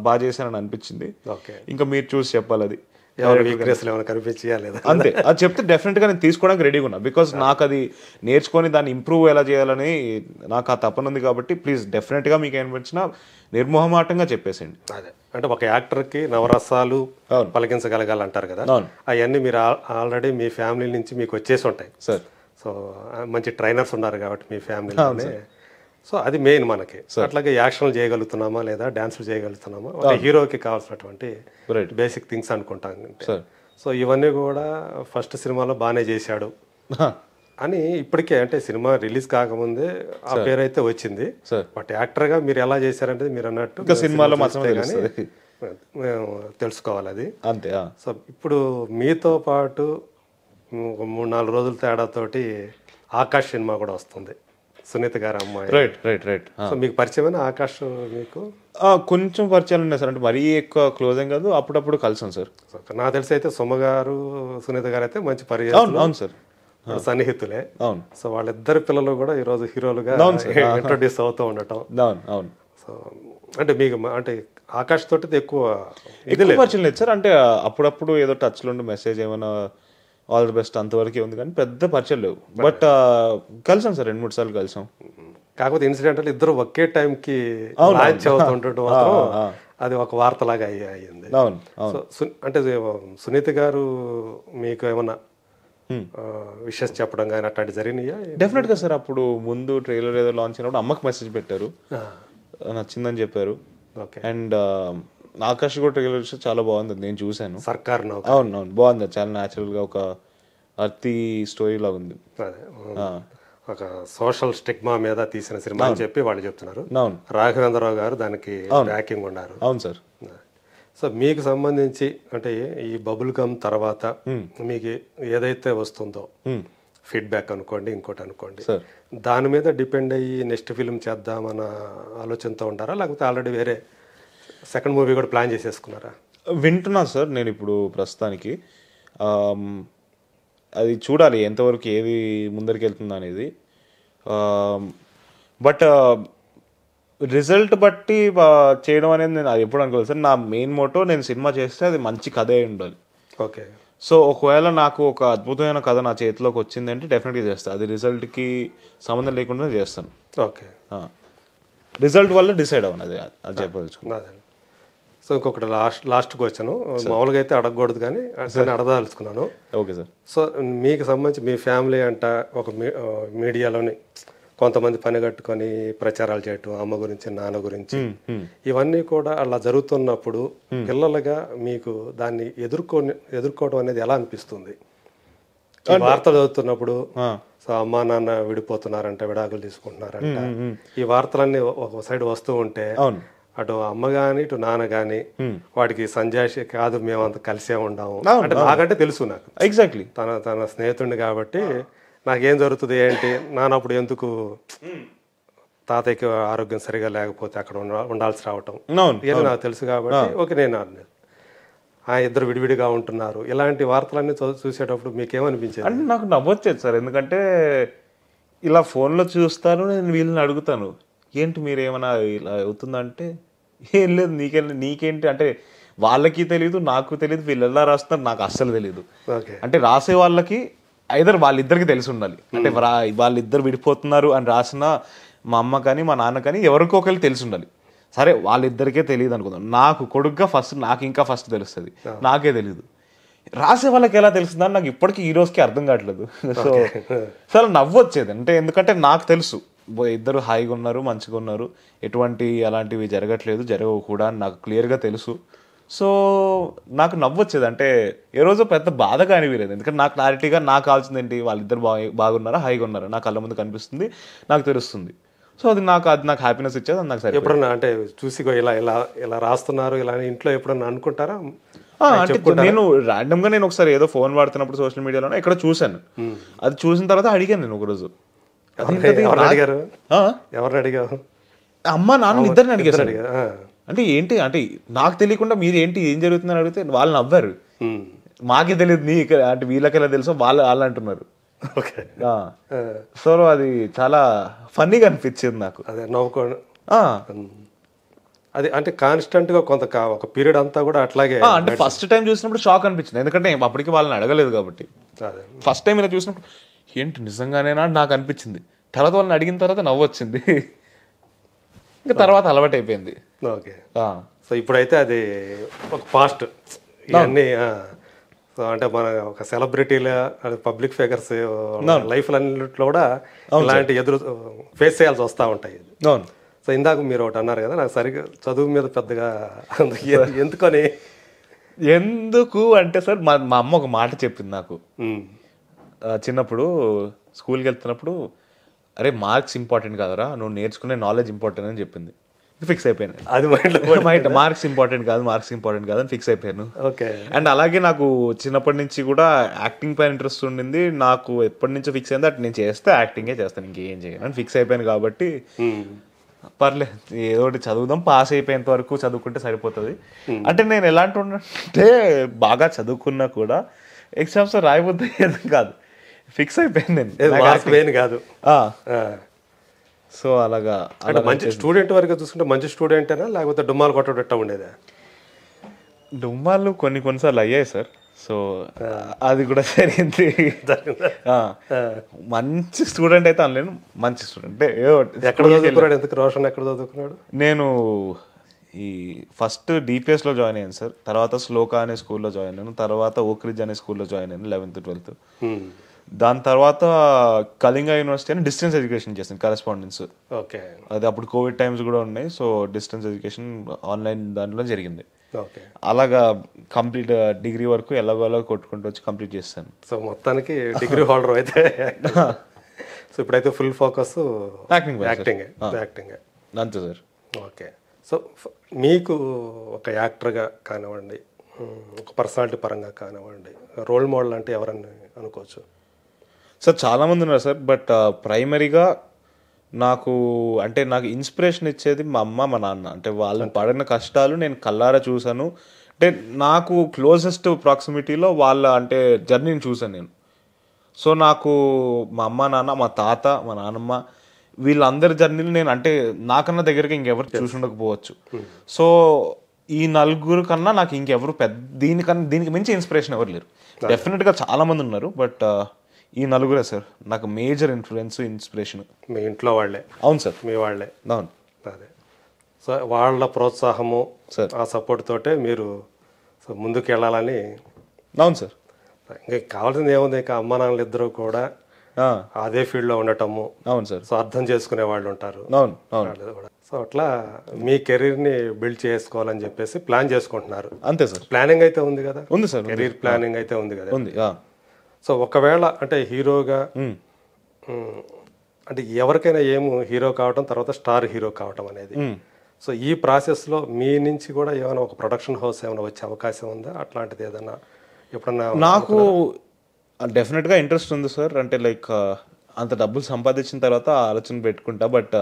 బాగా చేశానని అనిపించింది.
ఓకే,
ఇంకా మీరు చూసి చెప్పాలి అది
ఏమైనా కనిపించియా లేదా
అంతే. అది చెప్తే డెఫినెట్గా నేను తీసుకోవడానికి రెడీగా ఉన్నా, బికాజ్ నాకు అది నేర్చుకొని దాన్ని ఇంప్రూవ్ ఎలా చేయాలని నాకు ఆ తపన ఉంది. కాబట్టి ప్లీజ్ డెఫినెట్గా మీకు ఏమనిపించినా నిర్మోహమాటంగా చెప్పేసేయండి.
అదే అంటే ఒక యాక్టర్కి నవరసాలు పలికించగలగాలంటారు కదా, అవన్నీ మీరు ఆల్రెడీ మీ ఫ్యామిలీ నుంచి మీకు వచ్చేసి ఉంటాయి
సార్.
సో మంచి ట్రైనర్స్ ఉన్నారు కాబట్టి మీ ఫ్యామిలీలోనే. సో అది మెయిన్ మనకి. అట్లాగే యాక్షన్లు చేయగలుగుతున్నామా లేదా డాన్సులు చేయగలుగుతున్నామా, ఒక హీరోకి కావాల్సినటువంటి బేసిక్ థింగ్స్ అనుకుంటాం. సో ఇవన్నీ కూడా ఫస్ట్ సినిమాలో బాగానే చేశాడు అని ఇప్పటికే, అంటే సినిమా రిలీజ్ కాకముందే ఆ పేరు అయితే వచ్చింది. బట్ యాక్టర్గా మీరు ఎలా చేశారంటే మీరు అన్నట్టు
సినిమాలో
కానీ మేము తెలుసుకోవాలి అది
అంతే.
సో ఇప్పుడు మీతో పాటు 3-4 రోజుల తేడాతోటి ఆకాష్ సినిమా కూడా వస్తుంది, సునీత గారి అమ్మాయి.
Right right right.
సో మీకు పరిచయమైన ఆకాష్? మీకు
కొంచెం పరిచయాలు ఉన్నాయి సార్, అంటే మరీ ఎక్కువ క్లోజ్ ఏం కాదు, అప్పుడప్పుడు కలిసాం సార్.
నాకు తెలిసి అయితే సుమ గారు సునీత గారు అయితే మంచి పరిచయం.
అవును సార్,
సన్నిహితులే.
అవును.
సో వాళ్ళిద్దరు పిల్లలు కూడా ఈరోజు హీరోలుగా ఇంట్రొడ్యూస్ అవుతూ ఉండటం.
అవును.
సో అంటే మీకు అంటే ఆకాష్ తోటి ఎక్కువ
పరిచయం లేదు సార్, అంటే అప్పుడప్పుడు ఏదో టచ్లో ఉండి మెసేజ్ ఏమైనా ఆల్ ది బెస్ట్ అంతవరకే ఉంది, కానీ పెద్ద పరిచయం లేవు. బట్ కలిసాం సార్, 2-3 సార్లు కలిసాం.
కాకపోతే ఇన్సిడెంట్ ఇద్దరు ఒకే టైంకి లాంచ్ అవుతుండటం మాత్రం అది ఒక వార్తలాగా అయ్యింది. సో అంటే సునీత గారు మీకు ఏమన్నా విషెస్ చెప్పడం కానీ అట్లాంటి జరిగినాయా?
డెఫినెట్గా సార్, అప్పుడు ముందు ట్రైలర్ ఏదో లాంచ్ అయినప్పుడు అమ్మకి మెసేజ్ పెట్టారు, నచ్చిందని చెప్పారు. అండ్ ఆకాష్ కూడా ట్రైలర్ చాలా బాగుంది, నేను చూశాను.
సర్కార్.
అవును, బాగుంది, చాలా న్యాచురల్ గా ఒక అర్తి స్టోరీ లాగా ఉంది.
ఒక సోషల్ స్టిగ్మా మీద తీసిన సినిమా అని చెప్పి వాళ్ళు చెప్తున్నారు. రాఘవేంద్రరావు గారు దానికి బ్యాకింగ్ ఉన్నారు.
అవును సార్.
సో మీకు సంబంధించి అంటే ఈ బబుల్ గమ్ తర్వాత మీకు ఏదైతే వస్తుందో ఫీడ్బ్యాక్ అనుకోండి, ఇంకోటి అనుకోండి, దాని మీద డిపెండ్ అయ్యి నెక్స్ట్ ఫిల్మ్ చేద్దామన్న ఆలోచనతో ఉంటారా, లేకపోతే ఆల్రెడీ వేరే సెకండ్ మూవీ కూడా ప్లాన్ చేసేసుకున్నారా?
వింటున్నా సార్ నేను ఇప్పుడు ప్రస్తుతానికి. అది చూడాలి ఎంతవరకు ఏది ముందరికి వెళ్తుందా అనేది. బట్ రిజల్ట్ బట్టి చేయడం అనేది నేను అది ఎప్పుడు అనుకోలేదు సార్. నా మెయిన్ మోటో, నేను సినిమా చేస్తే అది మంచి కథ అయి ఉండాలి.
ఓకే.
సో ఒకవేళ నాకు ఒక అద్భుతమైన కథ నా చేతిలోకి వచ్చింది అంటే డెఫినెట్గా చేస్తాను. అది రిజల్ట్కి సంబంధం లేకుండా చేస్తాను.
ఓకే.
రిజల్ట్ వల్ల డిసైడ్ అవ్వను, అది చెప్పదలుచుకున్నాను.
సో ఇంకొకటి లాస్ట్ క్వశ్చన్, మామూలుగా అయితే అడగకూడదు కానీ అడగదలుచుకున్నాను.
Okay sir.
సో మీకు సంబంధించి మీ ఫ్యామిలీ అంట ఒక మీడియాలోని కొంతమంది పని కట్టుకొని ప్రచారాలు చేయటం, అమ్మ గురించి నాన్న గురించి, ఇవన్నీ కూడా అలా జరుగుతున్నప్పుడు పిల్లలుగా మీకు దాన్ని ఎదుర్కోవడం అనేది ఎలా అనిపిస్తుంది? వార్తలు చదువుతున్నప్పుడు సో అమ్మా నాన్న విడిపోతున్నారంట, విడాకులు తీసుకుంటున్నారంట, ఈ వార్తలన్నీ ఒక సైడ్ వస్తూ ఉంటే అటు అమ్మ గాని ఇటు నాన్న గాని వాడికి సంజాషి కాదు, మేమంతా కలిసే ఉండాము అంటే నాకంటే తెలుసు, నాకు ఎగ్జాక్ట్లీ తన స్నేహితుడిని కాబట్టి నాకేం జరుగుతుంది ఏంటి, నాన్నప్పుడు ఎందుకు తాతయ్యకి ఆరోగ్యం సరిగా లేకపోతే అక్కడ ఉండాల్సి రావటం ఇవన్నీ నాకు తెలుసు కాబట్టి ఓకే. నేను ఇద్దరు విడివిడిగా ఉంటున్నారు, ఇలాంటి వార్తలన్నీ చూసేటప్పుడు మీకేమనిపించేది?
అంటే నాకు నవ్వొచ్చేది సార్, ఎందుకంటే ఇలా ఫోన్లో చూస్తాను, నేను వీళ్ళని అడుగుతాను ఏంటి మీరు ఏమైనా ఇలా అవుతుందంటే ఏం లేదు, నీకేంటి అంటే వాళ్ళకి తెలియదు, నాకు తెలియదు, వీళ్ళు ఎలా రాస్తున్నారు నాకు అస్సలు తెలియదు. అంటే రాసే వాళ్ళకి ఐదర్ వాళ్ళిద్దరికి తెలిసి ఉండాలి, అంటే వాళ్ళిద్దరు విడిపోతున్నారు అని రాసిన మా అమ్మ కానీ మా నాన్న కానీ ఎవరికో ఒకరికి తెలిసి ఉండాలి. సరే వాళ్ళిద్దరికే తెలియదు అనుకుందాం, నాకు కొడుకుగా నాకు ఇంకా ఫస్ట్ తెలుస్తుంది, నాకే తెలియదు. రాసే వాళ్ళకి ఎలా తెలుస్తుందని నాకు ఇప్పటికీ ఈ రోజుకి అర్థం కావట్లేదు. సో చాలా నవ్వొచ్చేది, అంటే ఎందుకంటే నాకు తెలుసు ఇద్దరు హాయిగా ఉన్నారు, మంచిగా ఉన్నారు, ఎటువంటి అలాంటివి జరగట్లేదు, జరగవు కూడా అని నాకు క్లియర్గా తెలుసు. సో నాకు నవ్వొచ్చేది, అంటే ఏ రోజు పెద్ద బాధగా అనిపించలేదు, ఎందుకంటే నాకు క్లారిటీగా నాకు కావాల్సింది ఏంటి, వాళ్ళిద్దరు బాగున్నారా, హాయిగా ఉన్నారా, నా కళ్ళ ముందు కనిపిస్తుంది, నాకు తెలుస్తుంది. సో అది నాకు హ్యాపీనెస్ ఇచ్చేది, అది నాకు సరే.
ఎప్పుడన్నా అంటే చూసి ఇలా రాస్తున్నారు ఇలా ఇంట్లో ఎప్పుడన్నా అనుకుంటారా?
అంటే నేను ర్యాండమ్ గా నేను ఒకసారి ఏదో ఫోన్ వాడుతున్నప్పుడు సోషల్ మీడియాలో ఇక్కడ చూశాను, అది చూసిన తర్వాత అడిగాను నేను ఒకరోజు,
ఎవరిని అడిగావు?
అమ్మ నాన్న ఇద్దరిని అడిగేసాను. అంటే ఏంటి అంటే నాకు తెలియకుండా మీరు ఏంటి ఏం జరుగుతుందని అడిగితే వాళ్ళు నవ్వారు, మాకే తెలియదు, అంటే వీళ్ళకి ఎలా తెలుసో వాళ్ళు అంటున్నారు.
ఓకే.
సో అది చాలా ఫన్నీగా అనిపించింది నాకు.
అదే నవ్వుకోండి. అది అంటే కాన్స్టెంట్గా ఒక పీరియడ్ అంతా కూడా అట్లాగే.
అంటే ఫస్ట్ టైం చూసినప్పుడు షాక్ అనిపించింది, ఎందుకంటే అప్పటికి వాళ్ళని అడగలేదు కాబట్టి.
అదే
ఫస్ట్ టైం ఇలా చూసినప్పుడు ఏంటి నిజంగానేనా నాకు అనిపించింది. తర్వాత వాళ్ళని అడిగిన తర్వాత నవ్వు వచ్చింది. ఇంకా తర్వాత అలవాటు అయిపోయింది.
ఓకే. సో ఇప్పుడైతే అది ఒక పాస్ట్ ఇవన్నీ. సో అంటే మన ఒక సెలబ్రిటీల పబ్లిక్ ఫిగర్స్ లైఫ్లన్నింటిలో కూడా ఇలాంటి ఫేస్ చేయాల్సి వస్తూ ఉంటాయి.
అవును.
సో ఇందాక మీరు ఒకటి అన్నారు కదా, నాకు సరిగ్గా చదువు మీద పెద్దగా
ఎందుకు అంటే సార్ మా అమ్మ ఒక మాట చెప్పింది నాకు చిన్నప్పుడు. స్కూల్కి వెళ్తున్నప్పుడు, అరే మార్క్స్ ఇంపార్టెంట్ కాదురా, నువ్వు నేర్చుకునే నాలెడ్జ్ ఇంపార్టెంట్ అని చెప్పింది. ఫిక్స్ అయిపోయాను.
అది
మార్క్స్ ఇంపార్టెంట్ కాదు అని ఫిక్స్ అయిపోయాను.
ఓకే.
అండ్ అలాగే నాకు చిన్నప్పటి నుంచి కూడా యాక్టింగ్ పైన ఇంట్రెస్ట్ ఉండింది. నాకు ఎప్పటి నుంచో ఫిక్స్ అయింది అటు నేను చేస్తే యాక్టింగే చేస్తాను, ఇంకేం చేయను అని ఫిక్స్ అయిపోయాను. కాబట్టి పర్లేదు, ఏదో ఒకటి చదువుదాం, పాస్ అయిపోయేంత వరకు చదువుకుంటే సరిపోతుంది. అంటే నేను ఎలాంటి అంటే బాగా చదువుకున్నా కూడా ఎగ్జామ్స్ రాయబోద్దు కాదు, ఫిక్స్ అయిపోయింది నేను
కాదు.
సో అలాగా
మంచి స్టూడెంట్ వరకు చూసుకుంటే మంచి స్టూడెంటేనా లేకపోతే డుమ్మాలు కొట్టడం ఉండేదా?
డుమ్మాలు కొన్నిసార్లు అయ్యాయి సార్. సో అది కూడా జరిగింది. మంచి స్టూడెంట్ అయితే అనలేను, మంచి స్టూడెంట్.
ఎక్కడ చదువుకున్నాడు? ఎందుకు రోషన్ ఎక్కడ చదువుకున్నాడు?
నేను ఈ ఫస్ట్ డిపిఎస్లో జాయిన్ అయ్యాను సార్, తర్వాత శ్లోక అనే స్కూల్లో జాయిన్ అయ్యాను, తర్వాత ఓక్రిడ్జ్ అనే స్కూల్లో జాయిన్ అయ్యాను 11th 12th. దాని తర్వాత కళింగ యూనివర్సిటీ అని డిస్టెన్స్ ఎడ్యుకేషన్ చేశాను, కరెస్పాండెన్స్.
ఓకే.
అది అప్పుడు కోవిడ్ టైమ్స్ కూడా ఉన్నాయి. సో డిస్టెన్స్ ఎడ్యుకేషన్ ఆన్లైన్ దాంట్లో జరిగింది.
ఓకే.
అలాగా కంప్లీట్ డిగ్రీ వరకు ఎలాగోలా కొట్టుకుంటూ వచ్చి కంప్లీట్ చేస్తాను.
సో మొత్తానికి డిగ్రీ హోల్డర్ అయితే. సో ఇప్పుడైతే ఫుల్ ఫోకస్ యాక్టింగ్.
అంతే సార్.
ఓకే. సో మీకు ఒక యాక్టర్గా కానివ్వండి, ఒక పర్సనాలిటీ పరంగా కానివ్వండి, రోల్ మోడల్ అంటే ఎవరని అనుకోవచ్చు?
సార్ చాలామంది ఉన్నారు సార్, బట్ ప్రైమరీగా నాకు ఇన్స్పిరేషన్ ఇచ్చేది మా అమ్మ మా నాన్న. అంటే వాళ్ళు పడిన కష్టాలు నేను కళ్ళారా చూశాను. అంటే నాకు క్లోజెస్ట్ ప్రాక్సిమిటీలో వాళ్ళ జర్నీని చూశాను నేను. సో నాకు మా అమ్మ నాన్న, మా తాత, మా నాన్నమ్మ, వీళ్ళందరి జర్నీలు నేను నాకన్నా దగ్గరికి ఇంకెవరు చూసి ఉండకపోవచ్చు. సో ఈ నలుగురు కన్నా నాకు ఇంకెవరు దీనికి మించి ఇన్స్పిరేషన్ ఎవరు లేరు. డెఫినెట్గా చాలామంది ఉన్నారు, బట్ ఈ నలుగురే సార్ నాకు మేజర్ ఇన్స్పిరేషన్.
మీ ఇంట్లో వాళ్ళే?
అవును సార్,
మీ వాళ్ళే.
అవును.
అదే. సో వాళ్ళ ప్రోత్సాహము
సార్,
ఆ సపోర్ట్ తోటే మీరు ముందుకు వెళ్ళాలని.
అవును సార్.
ఇంకా కావాల్సింది ఏముంది, ఇంకా అమ్మ నాన్నలు ఇద్దరు కూడా అదే ఫీల్డ్లో ఉండటము.
అవును సార్.
సో అర్థం చేసుకునే వాళ్ళు ఉంటారు.
అవును అవును.
సో అట్లా మీ కెరీర్ని బిల్డ్ చేసుకోవాలని చెప్పేసి ప్లాన్ చేసుకుంటున్నారు.
అంతే సార్.
ప్లానింగ్ అయితే ఉంది కదా?
ఉంది సార్.
కెరీర్ ప్లానింగ్ అయితే ఉంది కదా?
ఉంది.
సో ఒకవేళ హీరోగా ఎవరికైనా హీరో కావటం, తర్వాత స్టార్ హీరో కావటం అనేది, సో ఈ ప్రాసెస్లో మీ నుంచి కూడా ఏమైనా ఒక ప్రొడక్షన్ హౌస్ ఏమైనా వచ్చే అవకాశం ఉందా? అట్లాంటిది ఏదన్నా ఎప్పుడన్నా?
నాకు డెఫినెట్గా ఇంట్రెస్ట్ ఉంది సార్. అంత డబ్బులు సంపాదించిన తర్వాత ఆలోచన పెట్టుకుంటా, బట్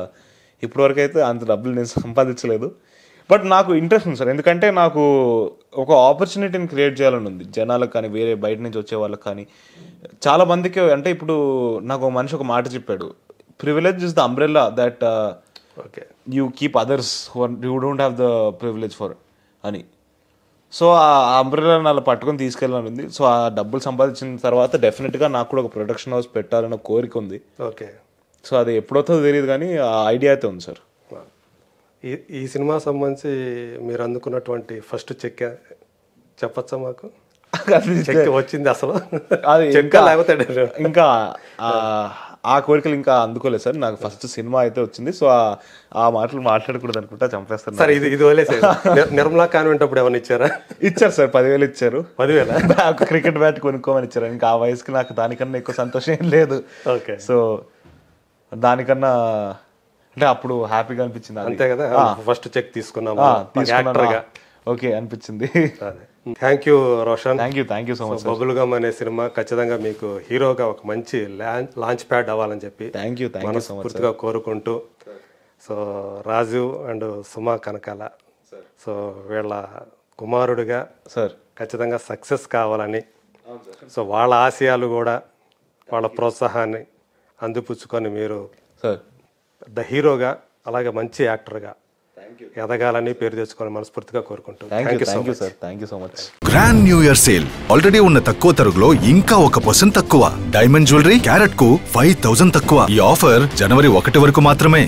ఇప్పటివరకు అయితే అంత డబ్బులు నేను సంపాదించలేదు. బట్ నాకు ఇంట్రెస్ట్ ఉంది సార్, ఎందుకంటే నాకు ఒక ఆపర్చునిటీని క్రియేట్ చేయాలని ఉంది జనాలకు కానీ, వేరే బయట నుంచి వచ్చే వాళ్ళకి కానీ. చాలా మందికి ఇప్పుడు నాకు ఒక మనిషి ఒక మాట చెప్పాడు, privilege is the umbrella that you keep others you don't have the privilege for అని. సో ఆ అంబ్రెల్లాని అలా పట్టుకొని తీసుకెళ్ళాలని ఉంది. సో ఆ డబ్బులు సంపాదించిన తర్వాత డెఫినెట్గా నాకు కూడా ఒక ప్రొడక్షన్ హౌస్ పెట్టాలన్న కోరిక ఉంది.
ఓకే.
సో అది ఎప్పుడవుతుందో తెలియదు, కానీ ఆ ఐడియా అయితే ఉంది సార్.
ఈ సినిమా సంబంధించి మీరు అందుకున్నటువంటి ఫస్ట్ చెక్ చెప్పచ్చా మాకు? చెక్ వచ్చింది అసలు?
అది
లేకపోతే
ఇంకా ఆ కోరికలు ఇంకా అందుకోలేదు సార్. నాకు ఫస్ట్ సినిమా అయితే వచ్చింది. సో ఆ మాటలు మాట్లాడకూడదు అనుకుంటా, చంపేస్తాను
సార్. ఇది వదిలేసారు. నిర్మలా కాన్వెంట్ అప్పుడు ఏమైనా ఇచ్చారా?
ఇచ్చారు సార్, 10,000 ఇచ్చారు.
10,000
నాకు క్రికెట్ బ్యాట్ కొనుక్కోమని ఇచ్చారు. ఇంకా ఆ వయసుకి నాకు దానికన్నా ఎక్కువ సంతోషం ఏం లేదు.
ఓకే.
సో దానికన్నా అప్పుడు హ్యాపీగా అనిపించింది.
అంతే కదా, ఫస్ట్ చెక్ తీసుకున్నాము.
ఓకే అనిపించింది.
Thank you Roshan.
Thank you so much.
Bubble gum అనే సినిమా ఖచ్చితంగా మీకు హీరోగా ఒక మంచి లాంచ్ ప్యాడ్ అవ్వాలని చెప్పి మనస్ఫూర్తిగా కోరుకుంటూ, so Raju and Suma Kanakala, so వీళ్ళ కుమారుడిగా
సార్
ఖచ్చితంగా సక్సెస్ కావాలని, సో వాళ్ళ ఆశయాలు కూడా వాళ్ళ ప్రోత్సాహాన్ని అందిపుచ్చుకొని మీరు
సార్
పెద్ద హీరోగా అలాగే మంచి యాక్టర్గా ఎదగాలని పేరు తెచ్చుకోవాలని మనస్ఫూర్తిగా కోరుకుంటాం.
Thank you sir, thank you so much.
Grand new year sale already ఉన్న తక్కువ తరుగులో ఇంకా 1% తక్కువ. డైమండ్ జ్యువెలరీ క్యారెట్ కు 5000 తక్కువ. ఈ ఆఫర్ జనవరి 1 వరకు మాత్రమే.